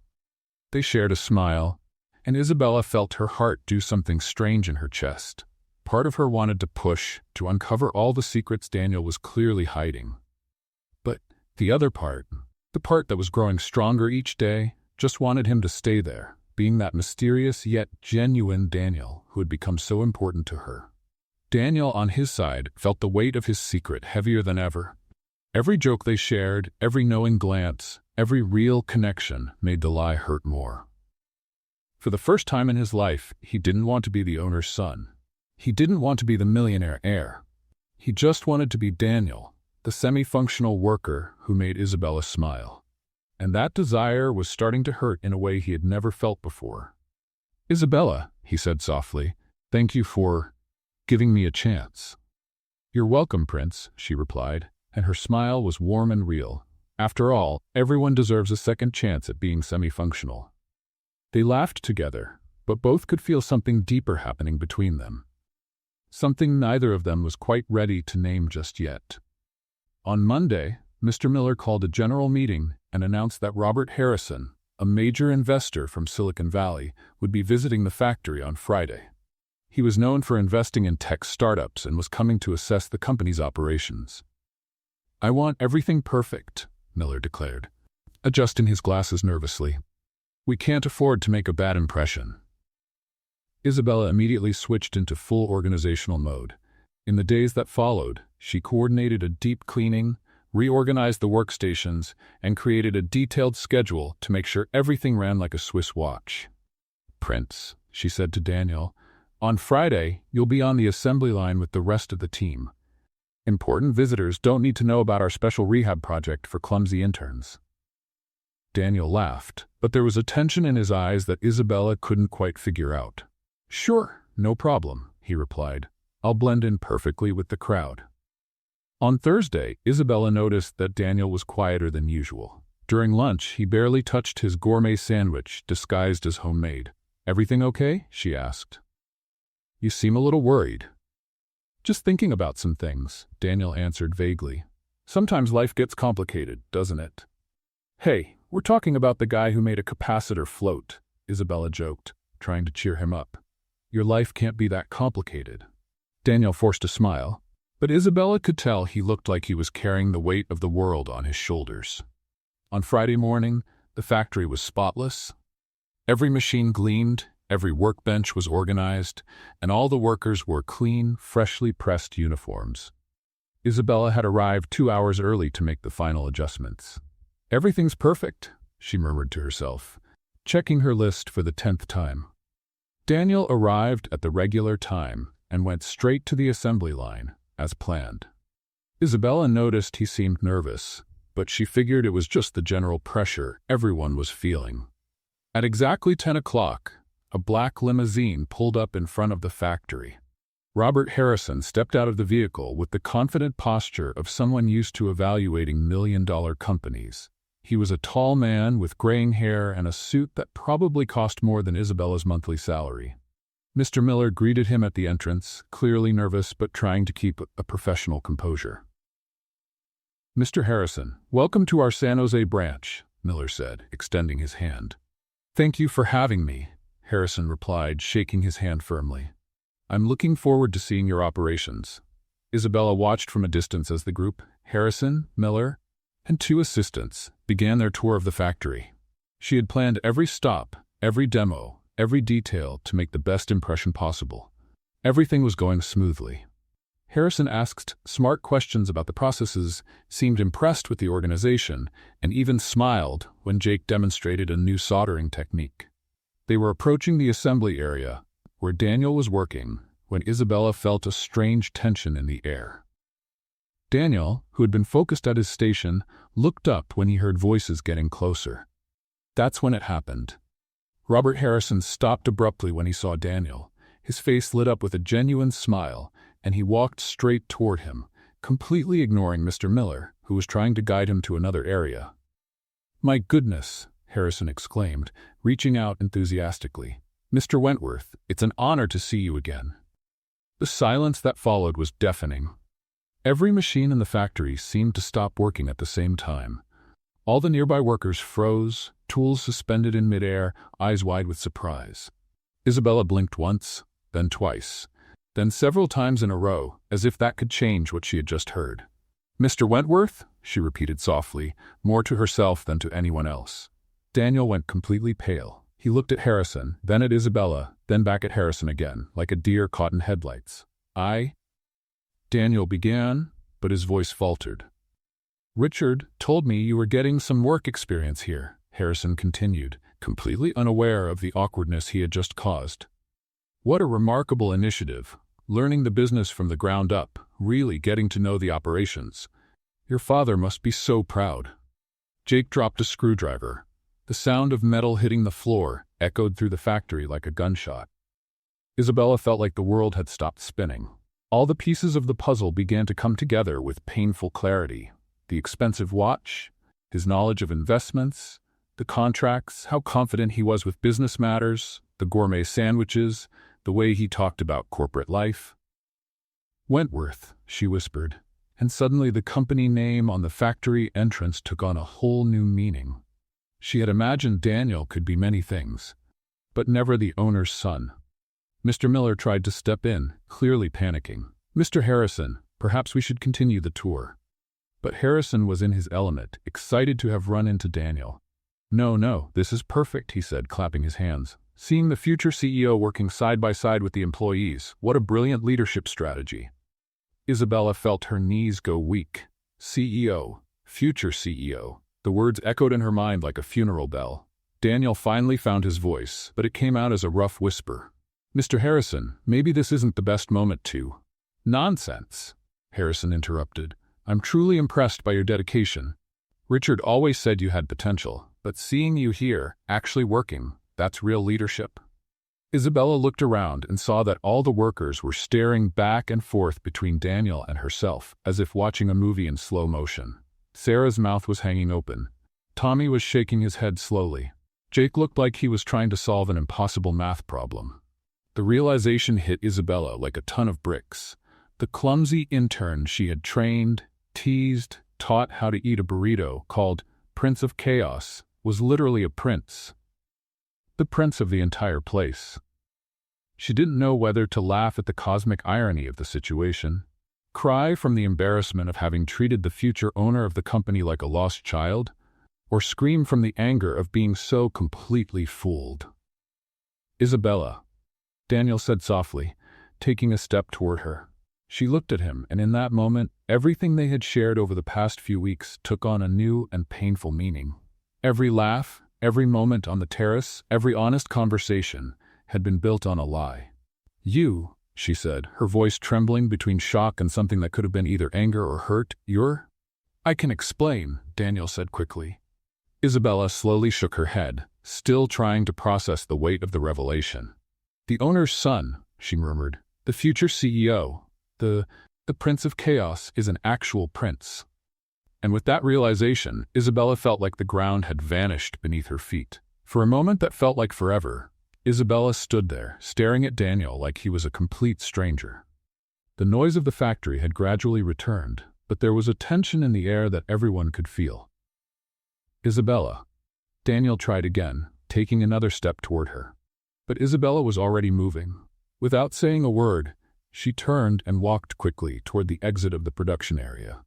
They shared a smile, and Isabella felt her heart do something strange in her chest. Part of her wanted to push, to uncover all the secrets Daniel was clearly hiding. But the other part, the part that was growing stronger each day, just wanted him to stay there, being that mysterious yet genuine Daniel who had become so important to her. Daniel, on his side, felt the weight of his secret heavier than ever. Every joke they shared, every knowing glance, every real connection made the lie hurt more. For the first time in his life, he didn't want to be the owner's son. He didn't want to be the millionaire heir. He just wanted to be Daniel, the semi-functional worker who made Isabella smile. And that desire was starting to hurt in a way he had never felt before. Isabella, he said softly, thank you for giving me a chance. You're welcome, Prince, she replied, and her smile was warm and real. After all, everyone deserves a second chance at being semi-functional. They laughed together, but both could feel something deeper happening between them. Something neither of them was quite ready to name just yet. On Monday, Mr. Miller called a general meeting and announced that Robert Harrison, a major investor from Silicon Valley, would be visiting the factory on Friday. He was known for investing in tech startups and was coming to assess the company's operations. I want everything perfect, Miller declared, adjusting his glasses nervously. We can't afford to make a bad impression. Isabella immediately switched into full organizational mode. In the days that followed, she coordinated a deep cleaning, reorganized the workstations, and created a detailed schedule to make sure everything ran like a Swiss watch. Prince, she said to Daniel, on Friday, you'll be on the assembly line with the rest of the team. Important visitors don't need to know about our special rehab project for clumsy interns. Daniel laughed, but there was a tension in his eyes that Isabella couldn't quite figure out. "Sure, no problem," he replied. "I'll blend in perfectly with the crowd." On Thursday, Isabella noticed that Daniel was quieter than usual. During lunch, he barely touched his gourmet sandwich, disguised as homemade. "Everything okay?" she asked. "You seem a little worried." "Just thinking about some things," Daniel answered vaguely. "Sometimes life gets complicated, doesn't it?" "Hey, we're talking about the guy who made a capacitor float," Isabella joked, trying to cheer him up. "Your life can't be that complicated." Daniel forced a smile, but Isabella could tell he looked like he was carrying the weight of the world on his shoulders. On Friday morning, the factory was spotless. Every machine gleamed, every workbench was organized, and all the workers wore clean, freshly pressed uniforms. Isabella had arrived 2 hours early to make the final adjustments. "Everything's perfect," she murmured to herself, checking her list for the 10th time. Daniel arrived at the regular time and went straight to the assembly line, as planned. Isabella noticed he seemed nervous, but she figured it was just the general pressure everyone was feeling. At exactly 10 o'clock, a black limousine pulled up in front of the factory. Robert Harrison stepped out of the vehicle with the confident posture of someone used to evaluating million-dollar companies. He was a tall man with graying hair and a suit that probably cost more than Isabella's monthly salary. Mr. Miller greeted him at the entrance, clearly nervous but trying to keep a professional composure. "Mr. Harrison, welcome to our San Jose branch," Miller said, extending his hand. "Thank you for having me," Harrison replied, shaking his hand firmly. "I'm looking forward to seeing your operations." Isabella watched from a distance as the group, Harrison, Miller, and 2 assistants, began their tour of the factory. She had planned every stop, every demo, every detail to make the best impression possible. Everything was going smoothly. Harrison asked smart questions about the processes, seemed impressed with the organization, and even smiled when Jake demonstrated a new soldering technique. They were approaching the assembly area, where Daniel was working, when Isabella felt a strange tension in the air. Daniel, who had been focused at his station, looked up when he heard voices getting closer. That's when it happened. Robert Harrison stopped abruptly when he saw Daniel. His face lit up with a genuine smile, and he walked straight toward him, completely ignoring Mr. Miller, who was trying to guide him to another area. "My goodness," Harrison exclaimed, reaching out enthusiastically. "Mr. Wentworth, it's an honor to see you again." The silence that followed was deafening. Every machine in the factory seemed to stop working at the same time. All the nearby workers froze, tools suspended in midair, eyes wide with surprise. Isabella blinked once, then twice, then several times in a row, as if that could change what she had just heard. "Mr. Wentworth?" she repeated softly, more to herself than to anyone else. Daniel went completely pale. He looked at Harrison, then at Isabella, then back at Harrison again, like a deer caught in headlights. Daniel began, but his voice faltered. "Richard told me you were getting some work experience here," Harrison continued, completely unaware of the awkwardness he had just caused. "What a remarkable initiative, learning the business from the ground up, really getting to know the operations. Your father must be so proud." Jake dropped a screwdriver. The sound of metal hitting the floor echoed through the factory like a gunshot. Isabella felt like the world had stopped spinning. All the pieces of the puzzle began to come together with painful clarity. The expensive watch, his knowledge of investments, the contracts, how confident he was with business matters, the gourmet sandwiches, the way he talked about corporate life. "Wentworth," she whispered, and suddenly the company name on the factory entrance took on a whole new meaning. She had imagined Daniel could be many things, but never the owner's son. Mr. Miller tried to step in, clearly panicking. "Mr. Harrison, perhaps we should continue the tour." But Harrison was in his element, excited to have run into Daniel. No, this is perfect," he said, clapping his hands. "Seeing the future CEO working side by side with the employees, what a brilliant leadership strategy." Isabella felt her knees go weak. CEO, future CEO. The words echoed in her mind like a funeral bell. Daniel finally found his voice, but it came out as a rough whisper. "Mr. Harrison, maybe this isn't the best moment to—" "Nonsense," Harrison interrupted. I'm truly impressed by your dedication. Richard always said you had potential, but seeing you here, actually working, that's real leadership. Isabella looked around and saw that all the workers were staring back and forth between Daniel and herself, as if watching a movie in slow motion. Sarah's mouth was hanging open. Tommy was shaking his head slowly. Jake looked like he was trying to solve an impossible math problem. The realization hit Isabella like a ton of bricks. The clumsy intern she had trained, teased, taught how to eat a burrito called Prince of Chaos was literally a prince. The prince of the entire place. She didn't know whether to laugh at the cosmic irony of the situation, cry from the embarrassment of having treated the future owner of the company like a lost child, or scream from the anger of being so completely fooled. Isabella, Daniel said softly, taking a step toward her. She looked at him, and in that moment, everything they had shared over the past few weeks took on a new and painful meaning. Every laugh, every moment on the terrace, every honest conversation had been built on a lie. You, she said, her voice trembling between shock and something that could have been either anger or hurt, you're? I can explain, Daniel said quickly. Isabella slowly shook her head, still trying to process the weight of the revelation. The owner's son, she murmured, the future CEO, the Prince of Chaos is an actual prince. And with that realization, Isabella felt like the ground had vanished beneath her feet. For a moment that felt like forever, Isabella stood there, staring at Daniel like he was a complete stranger. The noise of the factory had gradually returned, but there was a tension in the air that everyone could feel. Isabella. Daniel tried again, taking another step toward her. But Isabella was already moving. Without saying a word, she turned and walked quickly toward the exit of the production area.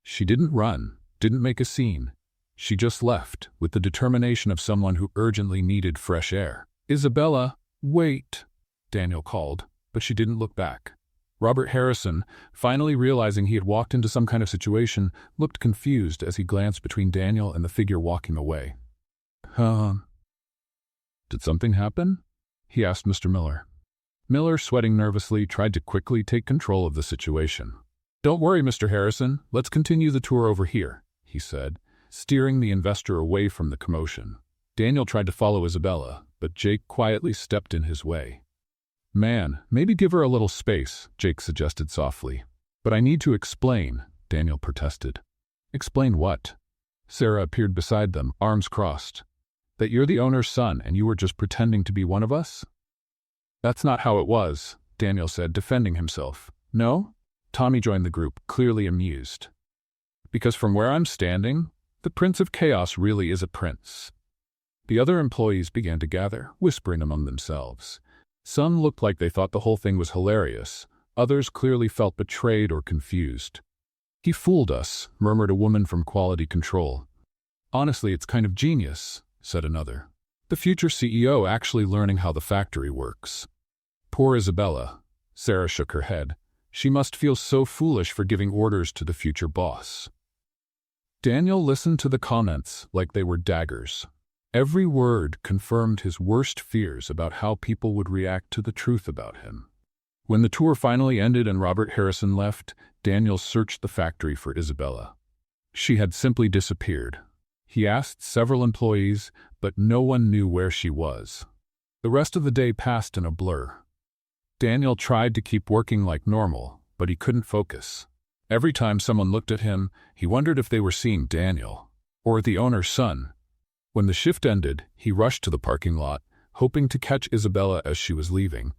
She didn't run, didn't make a scene. She just left, with the determination of someone who urgently needed fresh air. Isabella, wait, Daniel called, but she didn't look back. Robert Harrison, finally realizing he had walked into some kind of situation, looked confused as he glanced between Daniel and the figure walking away. Did something happen? He asked Mr. Miller. Miller, sweating nervously, tried to quickly take control of the situation. Don't worry, Mr. Harrison, let's continue the tour over here, he said, steering the investor away from the commotion. Daniel tried to follow Isabella, but Jake quietly stepped in his way. Man, maybe give her a little space, Jake suggested softly. But I need to explain, Daniel protested. Explain what? Sarah appeared beside them, arms crossed. That you're the owner's son and you were just pretending to be one of us? That's not how it was, Daniel said, defending himself. No? Tommy joined the group, clearly amused. Because from where I'm standing, the Prince of Chaos really is a prince. The other employees began to gather, whispering among themselves. Some looked like they thought the whole thing was hilarious. Others clearly felt betrayed or confused. He fooled us, murmured a woman from quality control. Honestly, it's kind of genius, said another. The future CEO actually learning how the factory works. Poor Isabella. Sarah shook her head. She must feel so foolish for giving orders to the future boss. Daniel listened to the comments like they were daggers. Every word confirmed his worst fears about how people would react to the truth about him. When the tour finally ended and Robert Harrison left, Daniel searched the factory for Isabella. She had simply disappeared. He asked several employees, but no one knew where she was. The rest of the day passed in a blur. Daniel tried to keep working like normal, but he couldn't focus. Every time someone looked at him, he wondered if they were seeing Daniel, or the owner's son. When the shift ended, he rushed to the parking lot, hoping to catch Isabella as she was leaving,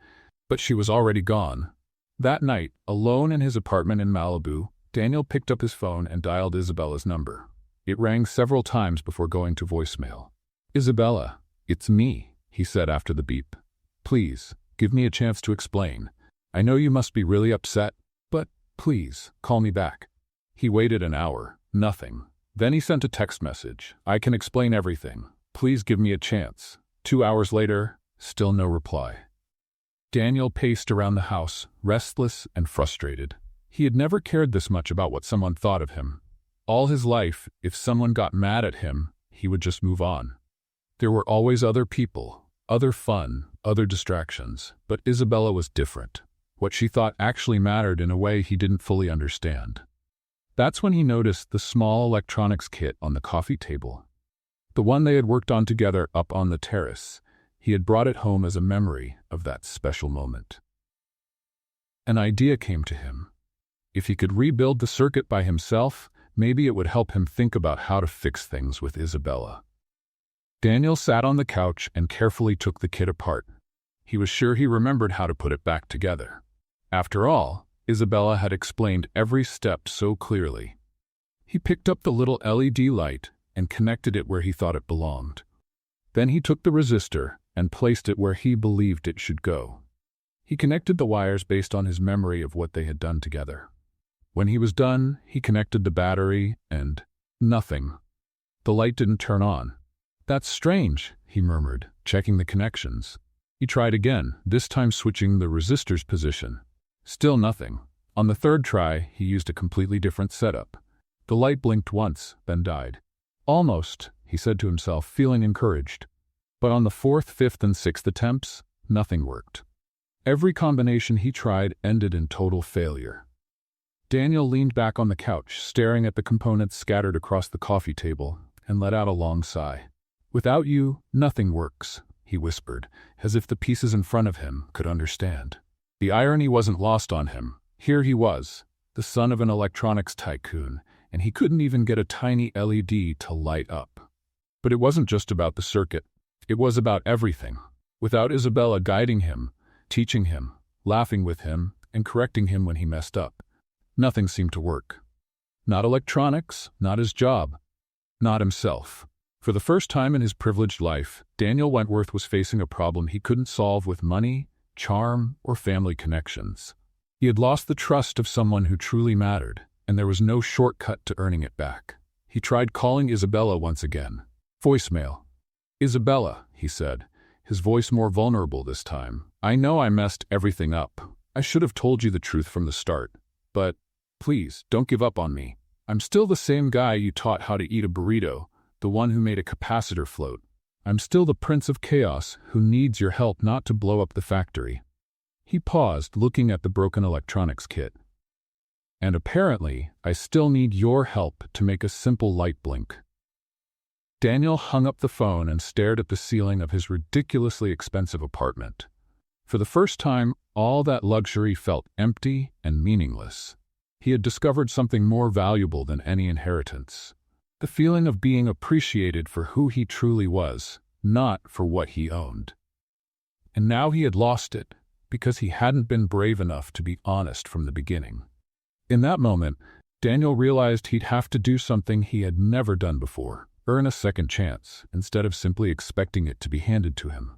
but she was already gone. That night, alone in his apartment in Malibu, Daniel picked up his phone and dialed Isabella's number. It rang several times before going to voicemail. Isabella, it's me, he said after the beep. Please, give me a chance to explain. I know you must be really upset, but please, call me back. He waited an hour, nothing. Then he sent a text message. I can explain everything. Please give me a chance. 2 hours later, still no reply. Daniel paced around the house, restless and frustrated. He had never cared this much about what someone thought of him. All his life, if someone got mad at him, he would just move on. There were always other people, other fun, other distractions, but Isabella was different. what she thought actually mattered in a way he didn't fully understand. That's when he noticed the small electronics kit on the coffee table. The one they had worked on together up on the terrace. He had brought it home as a memory of that special moment. An idea came to him. If he could rebuild the circuit by himself, maybe it would help him think about how to fix things with Isabella. Daniel sat on the couch and carefully took the kit apart. He was sure he remembered how to put it back together. After all, Isabella had explained every step so clearly. He picked up the little LED light and connected it where he thought it belonged. Then he took the resistor and placed it where he believed it should go. He connected the wires based on his memory of what they had done together. When he was done, he connected the battery and nothing. The light didn't turn on. "That's strange," he murmured, checking the connections. He tried again, this time switching the resistor's position. Still nothing. On the third try, he used a completely different setup. The light blinked once, then died. "Almost," he said to himself, feeling encouraged. But on the fourth, fifth, and sixth attempts, nothing worked. Every combination he tried ended in total failure. Daniel leaned back on the couch, staring at the components scattered across the coffee table, and let out a long sigh. "Without you, nothing works," he whispered, as if the pieces in front of him could understand. The irony wasn't lost on him. Here he was, the son of an electronics tycoon, and he couldn't even get a tiny LED to light up. But it wasn't just about the circuit. It was about everything. Without Isabella guiding him, teaching him, laughing with him, and correcting him when he messed up, nothing seemed to work. Not electronics, not his job, not himself. For the first time in his privileged life, Daniel Wentworth was facing a problem he couldn't solve with money, charm, or family connections. He had lost the trust of someone who truly mattered, and there was no shortcut to earning it back. He tried calling Isabella once again. Voicemail. "Isabella," he said, his voice more vulnerable this time. "I know I messed everything up. I should have told you the truth from the start. But please, don't give up on me. I'm still the same guy you taught how to eat a burrito, the one who made a capacitor float. I'm still the Prince of Chaos who needs your help not to blow up the factory." He paused, looking at the broken electronics kit. "And apparently, I still need your help to make a simple light blink." Daniel hung up the phone and stared at the ceiling of his ridiculously expensive apartment. For the first time, all that luxury felt empty and meaningless. He had discovered something more valuable than any inheritance. The feeling of being appreciated for who he truly was, not for what he owned. And now he had lost it, because he hadn't been brave enough to be honest from the beginning. In that moment, Daniel realized he'd have to do something he had never done before, earn a second chance, instead of simply expecting it to be handed to him.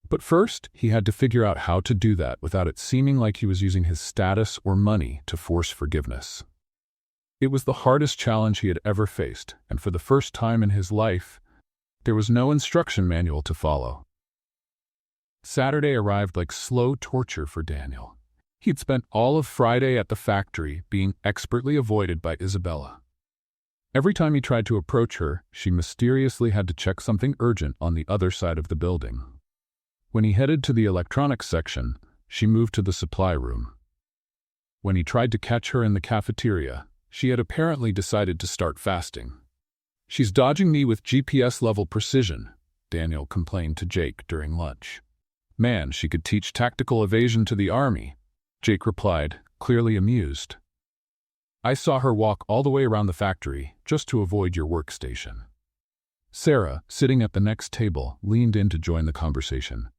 But first, he had to figure out how to do that without it seeming like he was using his status or money to force forgiveness. It was the hardest challenge he had ever faced, and for the first time in his life, there was no instruction manual to follow. Saturday arrived like slow torture for Daniel. He'd spent all of Friday at the factory being expertly avoided by Isabella. Every time he tried to approach her, she mysteriously had to check something urgent on the other side of the building. When he headed to the electronics section, she moved to the supply room. When he tried to catch her in the cafeteria, she had apparently decided to start fasting. "She's dodging me with GPS-level precision," Daniel complained to Jake during lunch. "Man, she could teach tactical evasion to the army," Jake replied, clearly amused. "I saw her walk all the way around the factory just to avoid your workstation." Sarah, sitting at the next table, leaned in to join the conversation.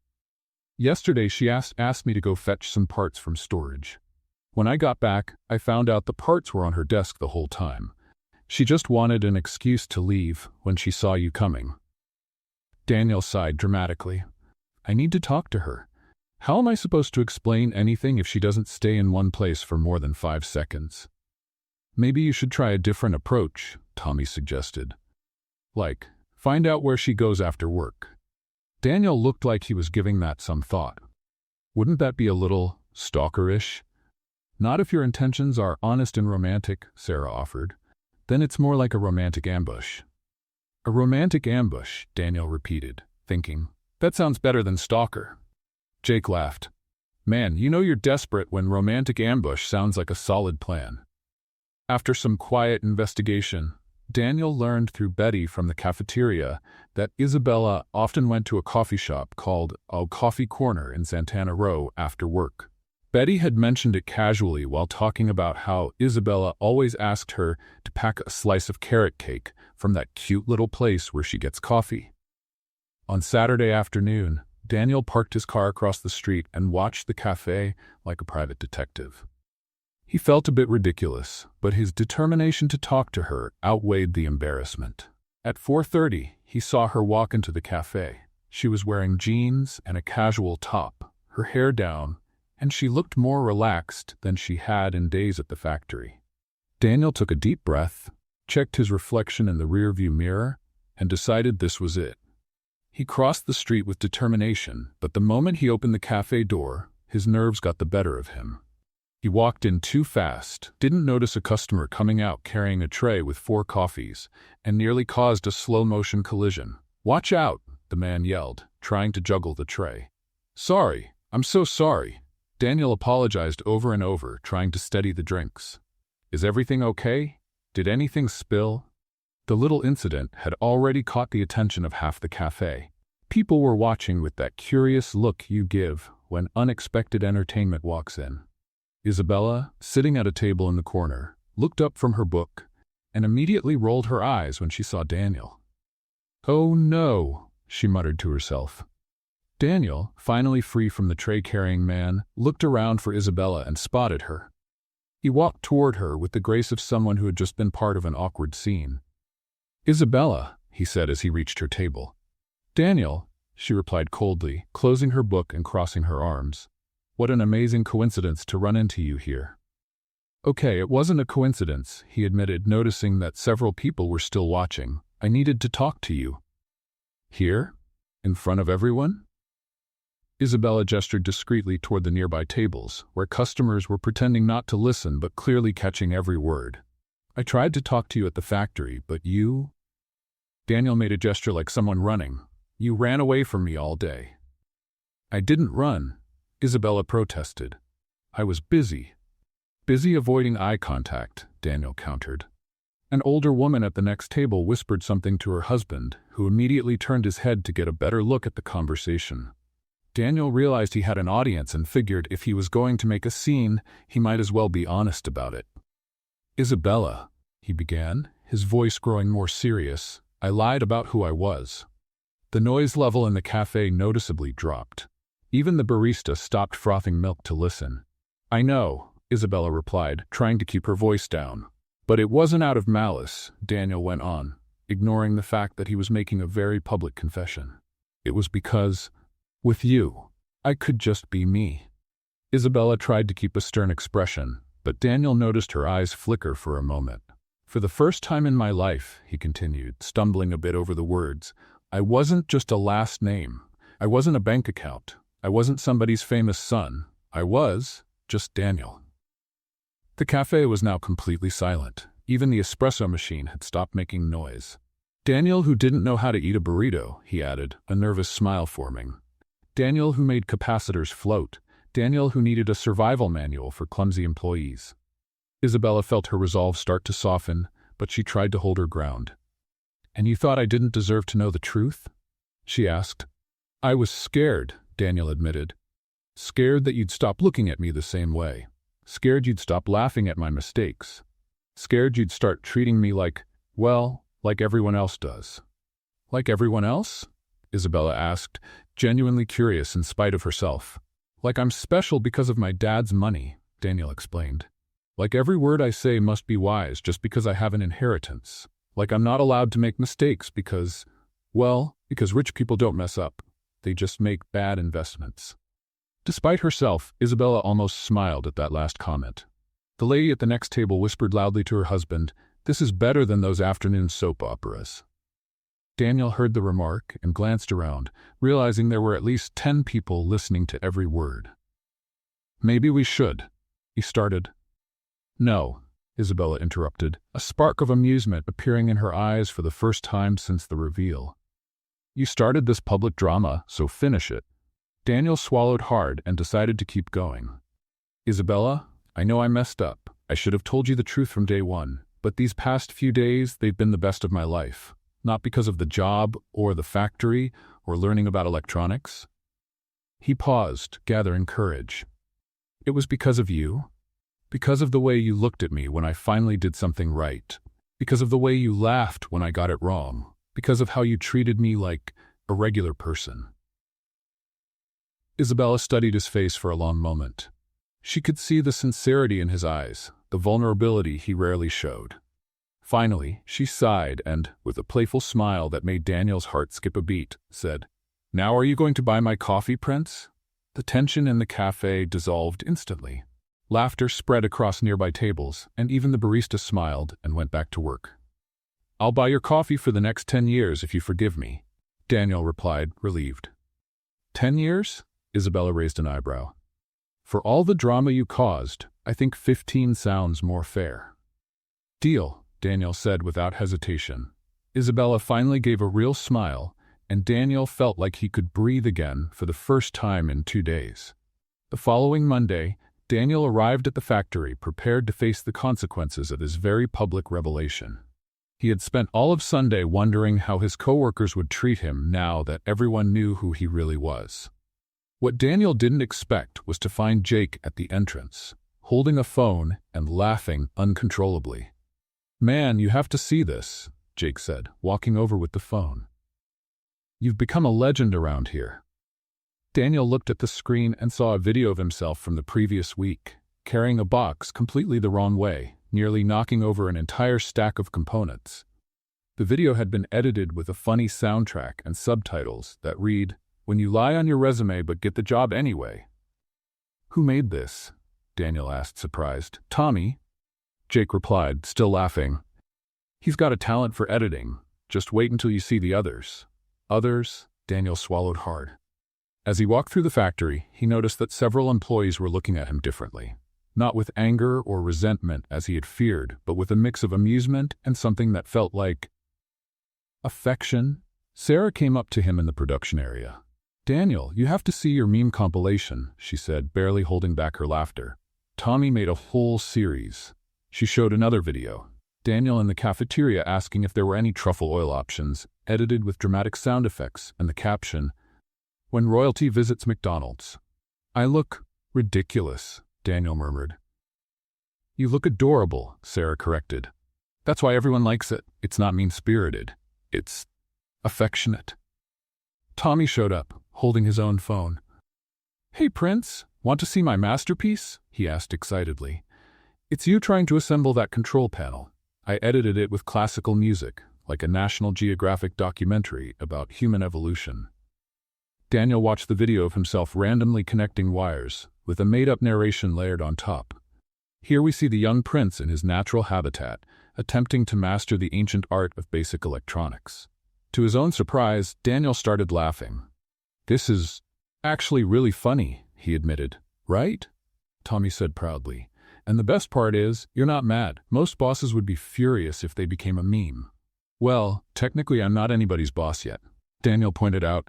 "Yesterday she asked me to go fetch some parts from storage. When I got back, I found out the parts were on her desk the whole time. She just wanted an excuse to leave when she saw you coming." Daniel sighed dramatically. "I need to talk to her. How am I supposed to explain anything if she doesn't stay in one place for more than 5 seconds? Maybe you should try a different approach," Tommy suggested. "Like, find out where she goes after work." Daniel looked like he was giving that some thought. "Wouldn't that be a little stalkerish?" "Not if your intentions are honest and romantic," Sarah offered. "Then it's more like a romantic ambush." "A romantic ambush," Daniel repeated, thinking, "that sounds better than stalker." Jake laughed. Man, you know you're desperate when romantic ambush sounds like a solid plan. After some quiet investigation, Daniel learned through Betty from the cafeteria that Isabella often went to a coffee shop called a Coffee Corner in Santana Row after work. Betty had mentioned it casually while talking about how Isabella always asked her to pack a slice of carrot cake from that cute little place where she gets coffee. On Saturday afternoon, Daniel parked his car across the street and watched the cafe like a private detective. He felt a bit ridiculous, but his determination to talk to her outweighed the embarrassment. At 4:30, he saw her walk into the cafe. She was wearing jeans and a casual top, her hair down, and she looked more relaxed than she had in days at the factory. Daniel took a deep breath, checked his reflection in the rearview mirror, and decided this was it. He crossed the street with determination, but the moment he opened the cafe door, his nerves got the better of him. He walked in too fast, didn't notice a customer coming out carrying a tray with 4 coffees, and nearly caused a slow-motion collision. "Watch out!" the man yelled, trying to juggle the tray. "Sorry, I'm so sorry." Daniel apologized over and over, trying to steady the drinks. "Is everything okay? Did anything spill?" The little incident had already caught the attention of half the cafe. People were watching with that curious look you give when unexpected entertainment walks in. Isabella, sitting at a table in the corner, looked up from her book and immediately rolled her eyes when she saw Daniel. "Oh no," she muttered to herself. Daniel, finally free from the tray-carrying man, looked around for Isabella and spotted her. He walked toward her with the grace of someone who had just been part of an awkward scene. "Isabella," he said as he reached her table. "Daniel," she replied coldly, closing her book and crossing her arms. "What an amazing coincidence to run into you here." "Okay, it wasn't a coincidence," he admitted, noticing that several people were still watching. "I needed to talk to you." "Here? In front of everyone?" Isabella gestured discreetly toward the nearby tables, where customers were pretending not to listen but clearly catching every word. "I tried to talk to you at the factory, but you—" Daniel made a gesture like someone running. "You ran away from me all day." "I didn't run," Isabella protested. "I was busy." "Busy avoiding eye contact," Daniel countered. An older woman at the next table whispered something to her husband, who immediately turned his head to get a better look at the conversation. Daniel realized he had an audience and figured if he was going to make a scene, he might as well be honest about it. "Isabella," he began, his voice growing more serious, "I lied about who I was." The noise level in the cafe noticeably dropped. Even the barista stopped frothing milk to listen. "I know," Isabella replied, trying to keep her voice down. "But it wasn't out of malice," Daniel went on, ignoring the fact that he was making a very public confession. "It was because, with you, I could just be me." Isabella tried to keep a stern expression, but Daniel noticed her eyes flicker for a moment. "For the first time in my life," he continued, stumbling a bit over the words, "I wasn't just a last name. I wasn't a bank account. I wasn't somebody's famous son. I was just Daniel." The cafe was now completely silent. Even the espresso machine had stopped making noise. "Daniel who didn't know how to eat a burrito," he added, a nervous smile forming. "Daniel who made capacitors float. Daniel who needed a survival manual for clumsy employees." Isabella felt her resolve start to soften, but she tried to hold her ground. "And you thought I didn't deserve to know the truth?" she asked. "I was scared," Daniel admitted. "Scared that you'd stop looking at me the same way. Scared you'd stop laughing at my mistakes. Scared you'd start treating me like everyone else does." "Like everyone else?" Isabella asked, genuinely curious in spite of herself. "Like I'm special because of my dad's money," Daniel explained. "Like every word I say must be wise just because I have an inheritance. Like I'm not allowed to make mistakes because rich people don't mess up. They just make bad investments." Despite herself, Isabella almost smiled at that last comment. The lady at the next table whispered loudly to her husband, "This is better than those afternoon soap operas." Daniel heard the remark and glanced around, realizing there were at least 10 people listening to every word. "Maybe we should," he started. "No," Isabella interrupted, a spark of amusement appearing in her eyes for the first time since the reveal. "You started this public drama, so finish it." Daniel swallowed hard and decided to keep going. Isabella, I know I messed up. I should have told you the truth from day one, but these past few days, they've been the best of my life. Not because of the job or the factory or learning about electronics. He paused, gathering courage. It was because of you. Because of the way you looked at me when I finally did something right. Because of the way you laughed when I got it wrong. Because of how you treated me like a regular person. Isabella studied his face for a long moment. She could see the sincerity in his eyes, the vulnerability he rarely showed. Finally, she sighed and, with a playful smile that made Daniel's heart skip a beat, said, "Now are you going to buy my coffee, Prince?" The tension in the cafe dissolved instantly. Laughter spread across nearby tables, and even the barista smiled and went back to work. "I'll buy your coffee for the next 10 years if you forgive me," Daniel replied, relieved. 10 years? Isabella raised an eyebrow. "For all the drama you caused, I think 15 sounds more fair." "Deal," Daniel said without hesitation. Isabella finally gave a real smile, and Daniel felt like he could breathe again for the first time in 2 days. The following Monday, Daniel arrived at the factory prepared to face the consequences of his very public revelation. He had spent all of Sunday wondering how his coworkers would treat him now that everyone knew who he really was. What Daniel didn't expect was to find Jake at the entrance, holding a phone and laughing uncontrollably. "Man, you have to see this," Jake said, walking over with the phone. "You've become a legend around here." Daniel looked at the screen and saw a video of himself from the previous week, carrying a box completely the wrong way, nearly knocking over an entire stack of components. The video had been edited with a funny soundtrack and subtitles that read, "When you lie on your resume but get the job anyway." "Who made this?" Daniel asked, surprised. "Tommy," Jake replied, still laughing. "He's got a talent for editing. Just wait until you see the others." "Others?" Daniel swallowed hard. As he walked through the factory, he noticed that several employees were looking at him differently. Not with anger or resentment as he had feared, but with a mix of amusement and something that felt like affection. Sarah came up to him in the production area. "Daniel, you have to see your meme compilation," she said, barely holding back her laughter. "Tommy made a whole series." She showed another video. Daniel in the cafeteria asking if there were any truffle oil options, edited with dramatic sound effects, and the caption, "When royalty visits McDonald's." "I look ridiculous," Daniel murmured. "You look adorable," Sarah corrected. "That's why everyone likes it. It's not mean-spirited. It's affectionate." Tommy showed up, holding his own phone. "Hey, Prince, want to see my masterpiece?" he asked excitedly. "It's you trying to assemble that control panel. I edited it with classical music, like a National Geographic documentary about human evolution." Daniel watched the video of himself randomly connecting wires, with a made-up narration layered on top. Here we see the young prince in his natural habitat, attempting to master the ancient art of basic electronics. To his own surprise, Daniel started laughing. "This is actually really funny," he admitted. "Right?" Tommy said proudly. "And the best part is, you're not mad. Most bosses would be furious if they became a meme." "Well, technically I'm not anybody's boss yet," Daniel pointed out.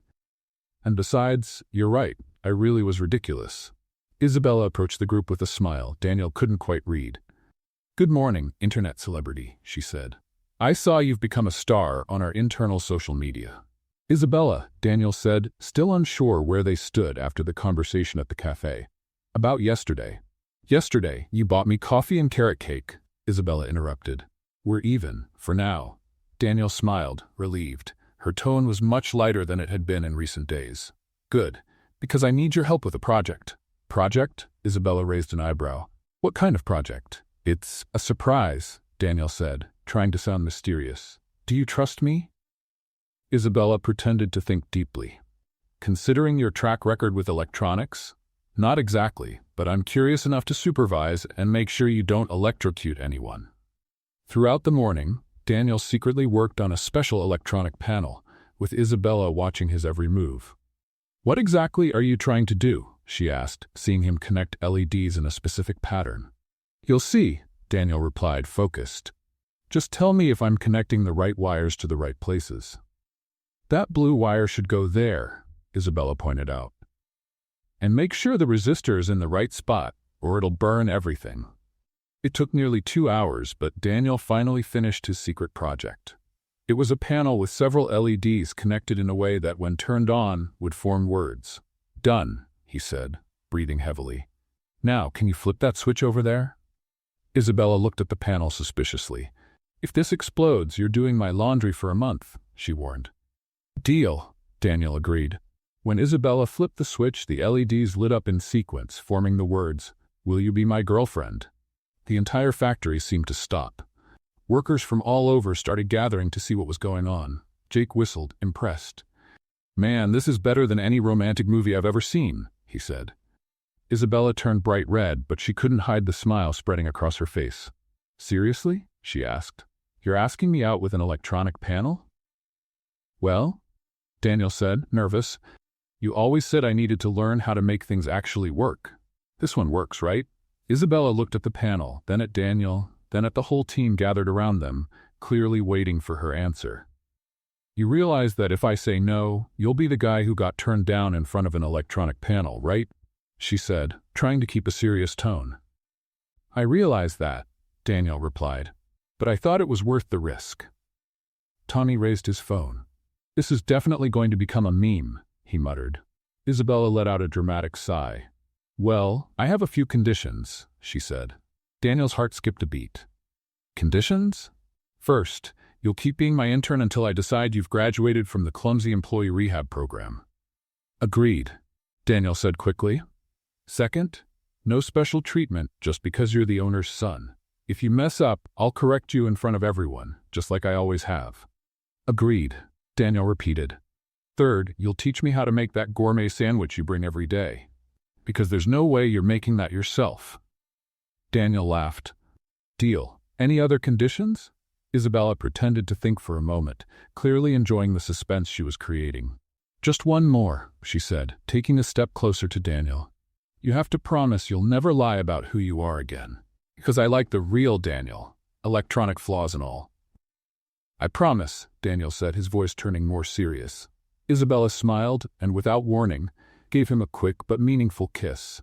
"And besides, you're right, I really was ridiculous." Isabella approached the group with a smile Daniel couldn't quite read. "Good morning, internet celebrity," she said. "I saw you've become a star on our internal social media." "Isabella," Daniel said, still unsure where they stood after the conversation at the cafe. "About yesterday." "Yesterday, you bought me coffee and carrot cake," Isabella interrupted. "We're even, for now." Daniel smiled, relieved. Her tone was much lighter than it had been in recent days. "Good, because I need your help with a project." "Project?" Isabella raised an eyebrow. "What kind of project?" "It's a surprise," Daniel said, trying to sound mysterious. "Do you trust me?" Isabella pretended to think deeply. "Considering your track record with electronics?" "Not exactly, but I'm curious enough to supervise and make sure you don't electrocute anyone." Throughout the morning, Daniel secretly worked on a special electronic panel, with Isabella watching his every move. "What exactly are you trying to do?" she asked, seeing him connect LEDs in a specific pattern. "You'll see," Daniel replied, focused. "Just tell me if I'm connecting the right wires to the right places." "That blue wire should go there," Isabella pointed out. And make sure the resistor is in the right spot, or it'll burn everything. It took nearly 2 hours, but Daniel finally finished his secret project. It was a panel with several LEDs connected in a way that, when turned on, would form words. "Done," he said, breathing heavily. "Now, can you flip that switch over there?" Isabella looked at the panel suspiciously. "If this explodes, you're doing my laundry for a month," she warned. "Deal," Daniel agreed. When Isabella flipped the switch, the LEDs lit up in sequence, forming the words, "Will you be my girlfriend?" The entire factory seemed to stop. Workers from all over started gathering to see what was going on. Jake whistled, impressed. "Man, this is better than any romantic movie I've ever seen," he said. Isabella turned bright red, but she couldn't hide the smile spreading across her face. "Seriously?" she asked. "You're asking me out with an electronic panel?" "Well," Daniel said, nervous, "you always said I needed to learn how to make things actually work. This one works, right?" Isabella looked at the panel, then at Daniel, then at the whole team gathered around them, clearly waiting for her answer. "You realize that if I say no, you'll be the guy who got turned down in front of an electronic panel, right?" she said, trying to keep a serious tone. "I realize that," Daniel replied, "but I thought it was worth the risk." Tommy raised his phone. "This is definitely going to become a meme," he muttered. Isabella let out a dramatic sigh. "Well, I have a few conditions," she said. Daniel's heart skipped a beat. "Conditions? First, you'll keep being my intern until I decide you've graduated from the clumsy employee rehab program." "Agreed," Daniel said quickly. "Second, no special treatment just because you're the owner's son. If you mess up, I'll correct you in front of everyone, just like I always have." "Agreed," Daniel repeated. "Third, you'll teach me how to make that gourmet sandwich you bring every day. Because there's no way you're making that yourself." Daniel laughed. "Deal. Any other conditions?" Isabella pretended to think for a moment, clearly enjoying the suspense she was creating. "Just one more," she said, taking a step closer to Daniel. "You have to promise you'll never lie about who you are again. Because I like the real Daniel, electronic flaws and all." "I promise," Daniel said, his voice turning more serious. Isabella smiled and, without warning, gave him a quick but meaningful kiss.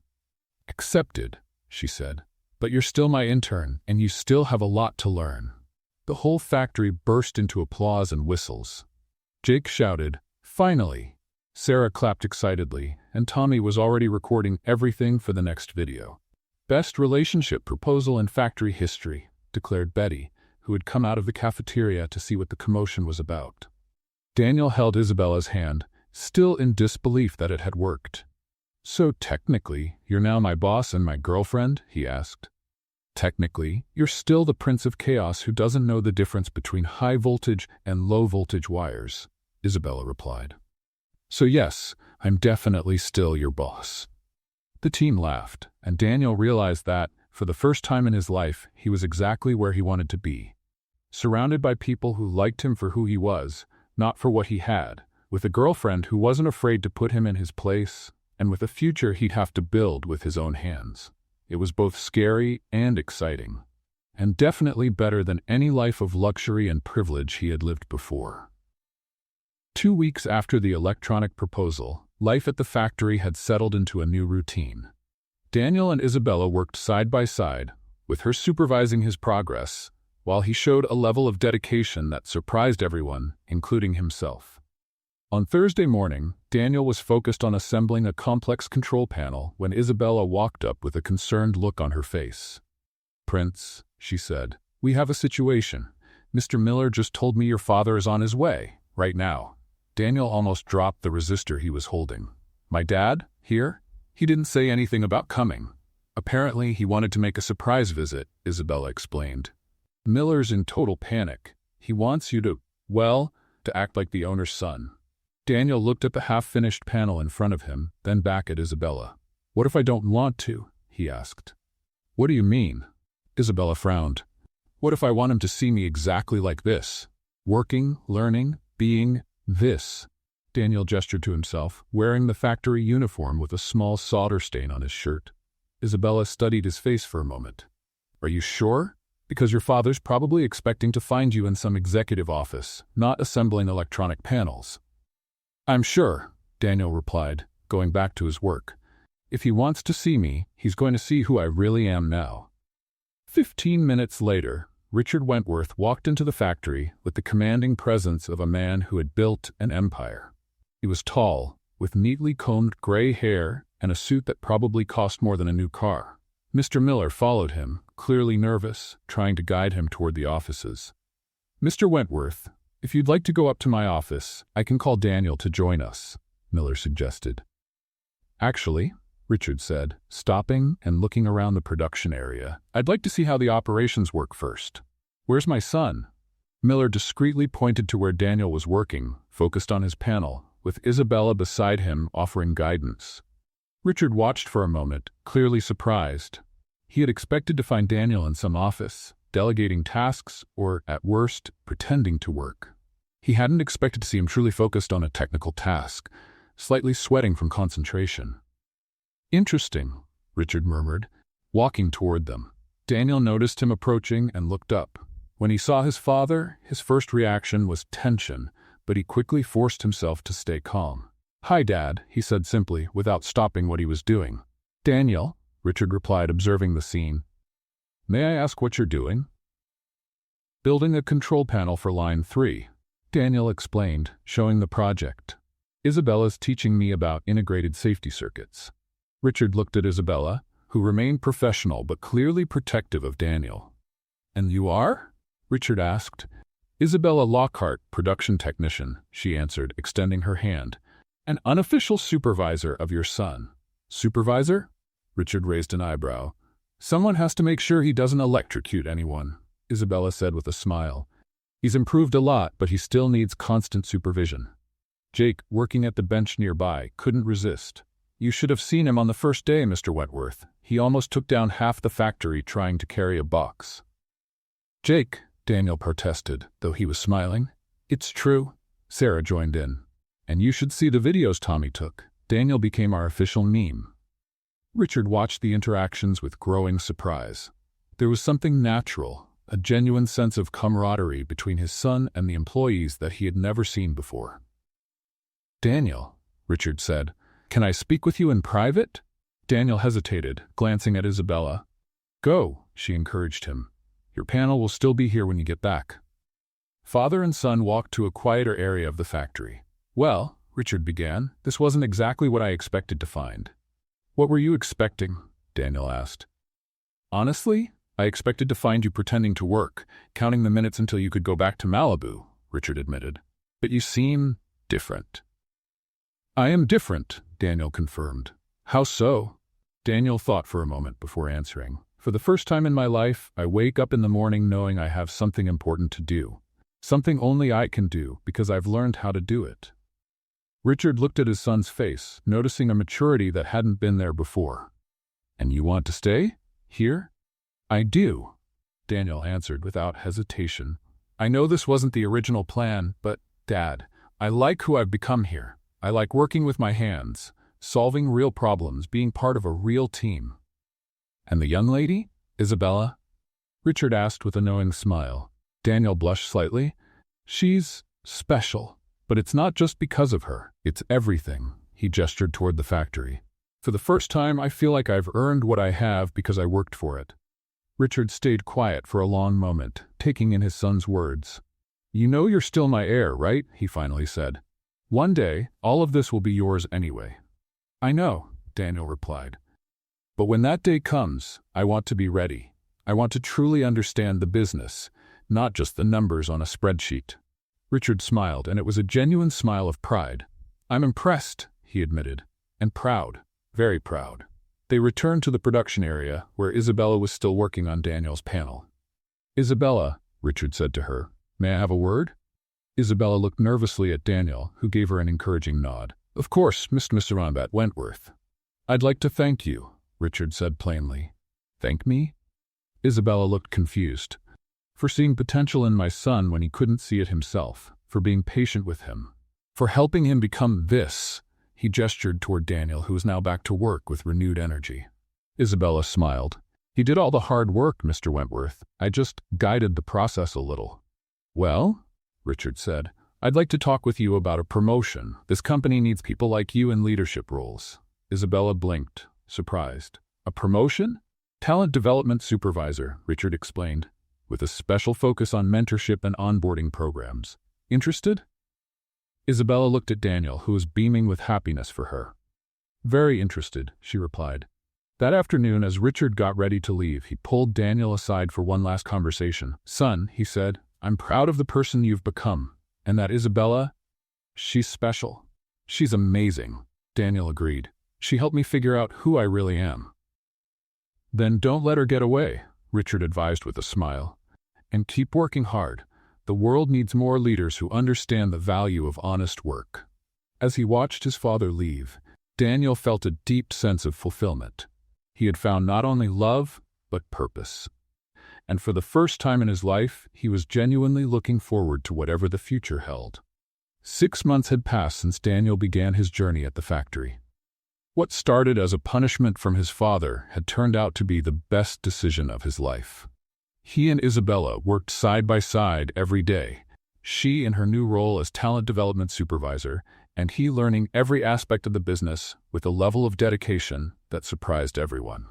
"Accepted," she said. "But you're still my intern, and you still have a lot to learn." The whole factory burst into applause and whistles. Jake shouted, "Finally!" Sarah clapped excitedly, and Tommy was already recording everything for the next video. "Best relationship proposal in factory history," declared Betty, who had come out of the cafeteria to see what the commotion was about. Daniel held Isabella's hand, still in disbelief that it had worked. "So technically, you're now my boss and my girlfriend?" he asked. "Technically, you're still the Prince of Chaos who doesn't know the difference between high-voltage and low-voltage wires," Isabella replied. "So yes, I'm definitely still your boss." The team laughed, and Daniel realized that, for the first time in his life, he was exactly where he wanted to be. Surrounded by people who liked him for who he was, not for what he had, with a girlfriend who wasn't afraid to put him in his place, and with a future he'd have to build with his own hands. It was both scary and exciting, and definitely better than any life of luxury and privilege he had lived before. 2 weeks after the electronic proposal, life at the factory had settled into a new routine. Daniel and Isabella worked side by side, with her supervising his progress, while he showed a level of dedication that surprised everyone, including himself. On Thursday morning, Daniel was focused on assembling a complex control panel when Isabella walked up with a concerned look on her face. "Prince," she said, "we have a situation. Mr. Miller just told me your father is on his way, right now." Daniel almost dropped the resistor he was holding. "My dad? Here? He didn't say anything about coming." "Apparently, he wanted to make a surprise visit," Isabella explained. "Miller's in total panic. He wants you to act like the owner's son." Daniel looked at the half-finished panel in front of him, then back at Isabella. "What if I don't want to?" he asked. "What do you mean?" Isabella frowned. "What if I want him to see me exactly like this? Working, learning, being this?" Daniel gestured to himself, wearing the factory uniform with a small solder stain on his shirt. Isabella studied his face for a moment. "Are you sure? Because your father's probably expecting to find you in some executive office, not assembling electronic panels." "I'm sure," Daniel replied, going back to his work. If he wants to see me, he's going to see who I really am now. 15 minutes later, Richard Wentworth walked into the factory with the commanding presence of a man who had built an empire. He was tall, with neatly combed gray hair and a suit that probably cost more than a new car. Mr. Miller followed him, clearly nervous, trying to guide him toward the offices. "Mr. Wentworth, if you'd like to go up to my office, I can call Daniel to join us," Miller suggested. "Actually," Richard said, stopping and looking around the production area, "I'd like to see how the operations work first. Where's my son?" Miller discreetly pointed to where Daniel was working, focused on his panel, with Isabella beside him offering guidance. Richard watched for a moment, clearly surprised. He had expected to find Daniel in some office, delegating tasks or, at worst, pretending to work. He hadn't expected to see him truly focused on a technical task, slightly sweating from concentration. "Interesting," Richard murmured, walking toward them. Daniel noticed him approaching and looked up. When he saw his father, his first reaction was tension, but he quickly forced himself to stay calm. "Hi, Dad," he said simply, without stopping what he was doing. "Daniel," Richard replied, observing the scene. "May I ask what you're doing?" "Building a control panel for Line 3, Daniel explained, showing the project. "Isabella's teaching me about integrated safety circuits." Richard looked at Isabella, who remained professional but clearly protective of Daniel. "And you are?" Richard asked. "Isabella Lockhart, production technician," she answered, extending her hand. "An unofficial supervisor of your son." "Supervisor?" Richard raised an eyebrow. "Someone has to make sure he doesn't electrocute anyone," Isabella said with a smile. "He's improved a lot, but he still needs constant supervision." Jake, working at the bench nearby, couldn't resist. "You should have seen him on the first day, Mr. Wentworth. He almost took down half the factory trying to carry a box." "Jake," Daniel protested, though he was smiling. "It's true," Sarah joined in. "And you should see the videos Tommy took. Daniel became our official meme." Richard watched the interactions with growing surprise. There was something natural, a genuine sense of camaraderie between his son and the employees that he had never seen before. "Daniel," Richard said, "can I speak with you in private?" Daniel hesitated, glancing at Isabella. "Go," she encouraged him. "Your panel will still be here when you get back." Father and son walked to a quieter area of the factory. "Well," Richard began, "this wasn't exactly what I expected to find." "What were you expecting?" Daniel asked. "Honestly, I expected to find you pretending to work, counting the minutes until you could go back to Malibu," Richard admitted. "But you seem different." "I am different," Daniel confirmed. "How so?" Daniel thought for a moment before answering. "For the first time in my life, I wake up in the morning knowing I have something important to do. Something only I can do because I've learned how to do it." Richard looked at his son's face, noticing a maturity that hadn't been there before. "And you want to stay? Here?" "I do," Daniel answered without hesitation. "I know this wasn't the original plan, but, Dad, I like who I've become here. I like working with my hands, solving real problems, being part of a real team." "And the young lady, Isabella?" Richard asked with a knowing smile. Daniel blushed slightly. "She's special. But it's not just because of her. It's everything." He gestured toward the factory. "For the first time, I feel like I've earned what I have because I worked for it." Richard stayed quiet for a long moment, taking in his son's words. "You know you're still my heir, right?" he finally said. "One day, all of this will be yours anyway." "I know," Daniel replied. "But when that day comes, I want to be ready. I want to truly understand the business, not just the numbers on a spreadsheet." Richard smiled, and it was a genuine smile of pride. "I'm impressed," he admitted, "and proud, very proud." They returned to the production area, where Isabella was still working on Daniel's panel. "Isabella," Richard said to her, "may I have a word?" Isabella looked nervously at Daniel, who gave her an encouraging nod. "Of course, Mr. Rambat Wentworth." "I'd like to thank you," Richard said plainly. "Thank me?" Isabella looked confused. "For seeing potential in my son when he couldn't see it himself, for being patient with him, for helping him become this." He gestured toward Daniel, who was now back to work with renewed energy. Isabella smiled. "He did all the hard work, Mr. Wentworth. I just guided the process a little." "Well," Richard said, "I'd like to talk with you about a promotion. This company needs people like you in leadership roles." Isabella blinked, surprised. A promotion? Talent development supervisor, Richard explained, with a special focus on mentorship and onboarding programs. Interested? Isabella looked at Daniel, who was beaming with happiness for her. Very interested, she replied. That afternoon, as Richard got ready to leave, he pulled Daniel aside for one last conversation. Son, he said, I'm proud of the person you've become, and that Isabella, she's special. She's amazing, Daniel agreed. She helped me figure out who I really am. Then don't let her get away, Richard advised with a smile. And keep working hard. The world needs more leaders who understand the value of honest work. As he watched his father leave, Daniel felt a deep sense of fulfillment. He had found not only love, but purpose. And for the first time in his life, he was genuinely looking forward to whatever the future held. 6 months had passed since Daniel began his journey at the factory. What started as a punishment from his father had turned out to be the best decision of his life. He and Isabella worked side by side every day, she in her new role as talent development supervisor, and he learning every aspect of the business with a level of dedication that surprised everyone.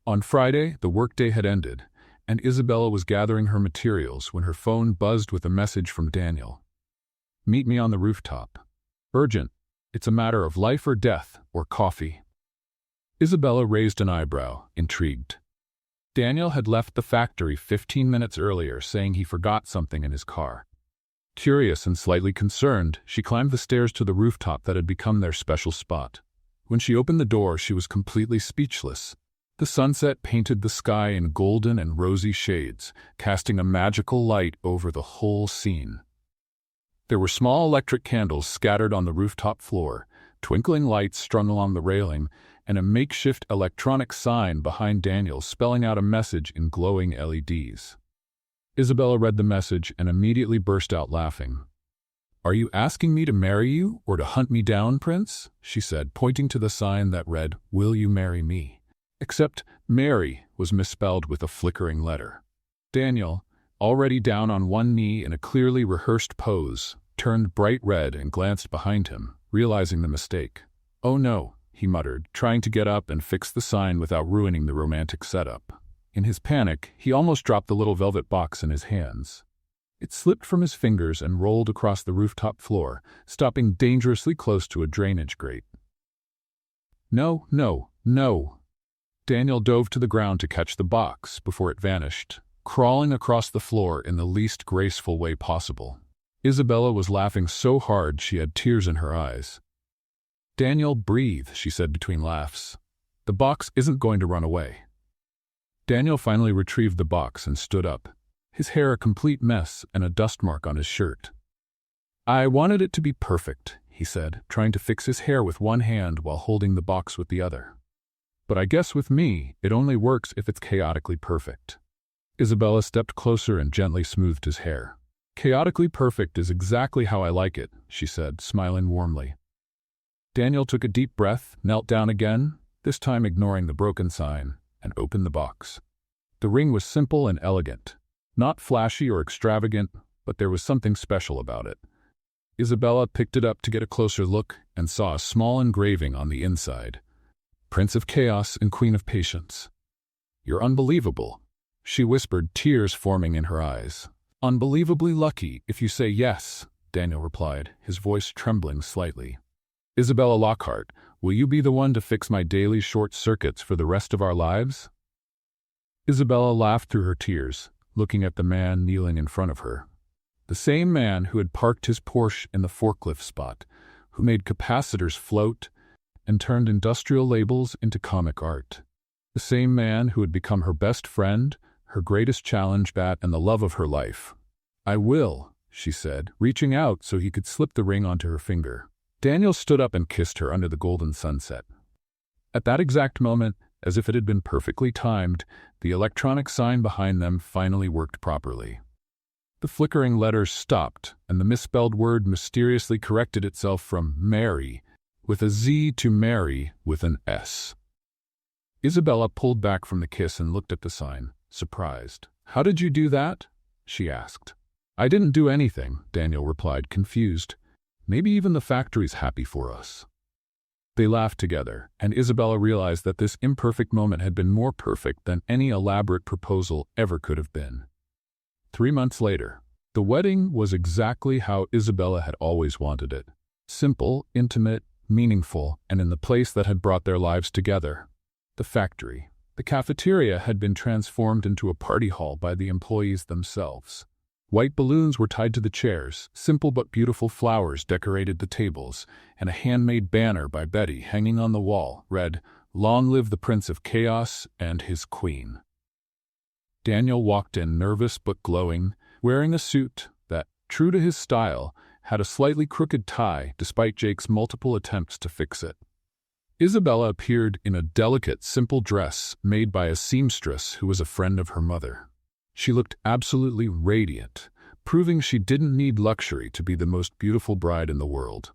On Friday, the workday had ended, and Isabella was gathering her materials when her phone buzzed with a message from Daniel. Meet me on the rooftop. Urgent. It's a matter of life or death, or coffee. Isabella raised an eyebrow, intrigued. Daniel had left the factory 15 minutes earlier, saying he forgot something in his car. Curious and slightly concerned, she climbed the stairs to the rooftop that had become their special spot. When she opened the door, she was completely speechless. The sunset painted the sky in golden and rosy shades, casting a magical light over the whole scene. There were small electric candles scattered on the rooftop floor, twinkling lights strung along the railing, and a makeshift electronic sign behind Daniel spelling out a message in glowing LEDs. Isabella read the message and immediately burst out laughing. "Are you asking me to marry you or to hunt me down, Prince?" she said, pointing to the sign that read, "Will you marry me?" Except "marry" was misspelled with a flickering letter. Daniel, already down on one knee in a clearly rehearsed pose, turned bright red and glanced behind him, realizing the mistake. "Oh no," he muttered, trying to get up and fix the sign without ruining the romantic setup. In his panic, he almost dropped the little velvet box in his hands. It slipped from his fingers and rolled across the rooftop floor, stopping dangerously close to a drainage grate. "No, no, no!" Daniel dove to the ground to catch the box before it vanished, crawling across the floor in the least graceful way possible. Isabella was laughing so hard she had tears in her eyes. "Daniel, breathe," she said between laughs. "The box isn't going to run away." Daniel finally retrieved the box and stood up, his hair a complete mess and a dust mark on his shirt. "I wanted it to be perfect," he said, trying to fix his hair with one hand while holding the box with the other. "But I guess with me, it only works if it's chaotically perfect." Isabella stepped closer and gently smoothed his hair. "Chaotically perfect is exactly how I like it," she said, smiling warmly. Daniel took a deep breath, knelt down again, this time ignoring the broken sign, and opened the box. The ring was simple and elegant, not flashy or extravagant, but there was something special about it. Isabella picked it up to get a closer look and saw a small engraving on the inside. "Prince of Chaos and Queen of Patience." "You're unbelievable," she whispered, tears forming in her eyes. "Unbelievably lucky if you say yes," Daniel replied, his voice trembling slightly. "Isabella Lockhart, will you be the one to fix my daily short circuits for the rest of our lives?" Isabella laughed through her tears, looking at the man kneeling in front of her. The same man who had parked his Porsche in the forklift spot, who made capacitors float and turned industrial labels into comic art. The same man who had become her best friend, her greatest challenge bat, and the love of her life. "I will," she said, reaching out so he could slip the ring onto her finger. Daniel stood up and kissed her under the golden sunset. At that exact moment, as if it had been perfectly timed, the electronic sign behind them finally worked properly. The flickering letters stopped, and the misspelled word mysteriously corrected itself from "marry" with a Z to "marry" with an S. Isabella pulled back from the kiss and looked at the sign, surprised. "How did you do that?" she asked. "I didn't do anything," Daniel replied, confused. "Maybe even the factory's happy for us." They laughed together, and Isabella realized that this imperfect moment had been more perfect than any elaborate proposal ever could have been. 3 months later, the wedding was exactly how Isabella had always wanted it. Simple, intimate, meaningful, and in the place that had brought their lives together. The factory. The cafeteria had been transformed into a party hall by the employees themselves. White balloons were tied to the chairs, simple but beautiful flowers decorated the tables, and a handmade banner by Betty hanging on the wall read, "Long live the Prince of Chaos and his Queen." Daniel walked in nervous but glowing, wearing a suit that, true to his style, had a slightly crooked tie despite Jake's multiple attempts to fix it. Isabella appeared in a delicate, simple dress made by a seamstress who was a friend of her mother. She looked absolutely radiant, proving she didn't need luxury to be the most beautiful bride in the world.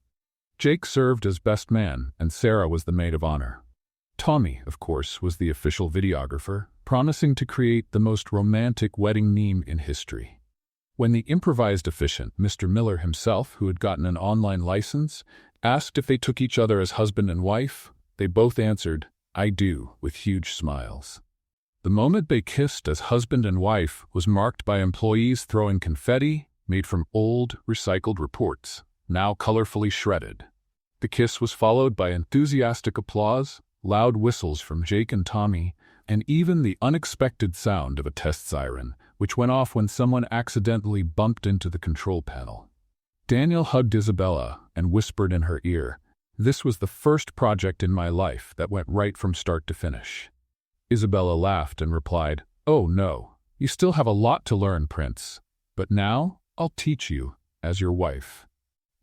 Jake served as best man, and Sarah was the maid of honor. Tommy, of course, was the official videographer, promising to create the most romantic wedding meme in history. When the improvised officiant, Mr. Miller himself, who had gotten an online license, asked if they took each other as husband and wife, they both answered, "I do," with huge smiles. The moment they kissed as husband and wife was marked by employees throwing confetti made from old, recycled reports, now colorfully shredded. The kiss was followed by enthusiastic applause, loud whistles from Jake and Tommy, and even the unexpected sound of a test siren, which went off when someone accidentally bumped into the control panel. Daniel hugged Isabella and whispered in her ear, "This was the first project in my life that went right from start to finish." Isabella laughed and replied, "Oh no, you still have a lot to learn, Prince. But now I'll teach you, as your wife."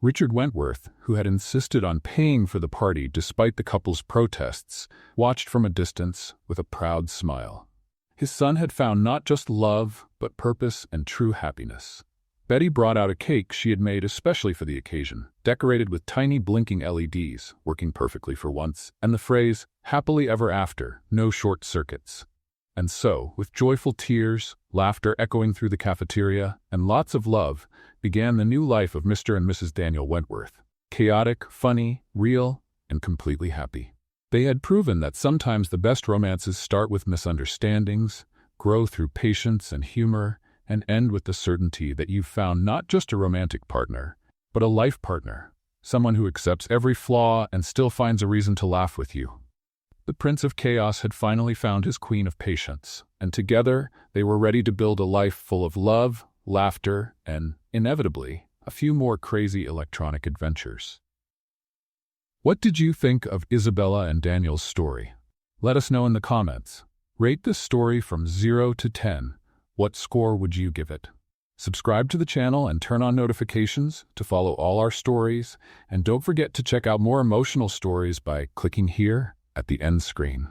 Richard Wentworth, who had insisted on paying for the party despite the couple's protests, watched from a distance with a proud smile. His son had found not just love, but purpose and true happiness. Betty brought out a cake she had made especially for the occasion, decorated with tiny blinking LEDs, working perfectly for once, and the phrase, "Happily ever after, no short circuits." And so, with joyful tears, laughter echoing through the cafeteria, and lots of love, began the new life of Mr. and Mrs. Daniel Wentworth. Chaotic, funny, real, and completely happy. They had proven that sometimes the best romances start with misunderstandings, grow through patience and humor, and end with the certainty that you've found not just a romantic partner, but a life partner, someone who accepts every flaw and still finds a reason to laugh with you. The Prince of Chaos had finally found his Queen of Patience, and together they were ready to build a life full of love, laughter, and, inevitably, a few more crazy electronic adventures. What did you think of Isabella and Daniel's story? Let us know in the comments. Rate this story from 0 to 10. What score would you give it? Subscribe to the channel and turn on notifications to follow all our stories, and don't forget to check out more emotional stories by clicking here at the end screen.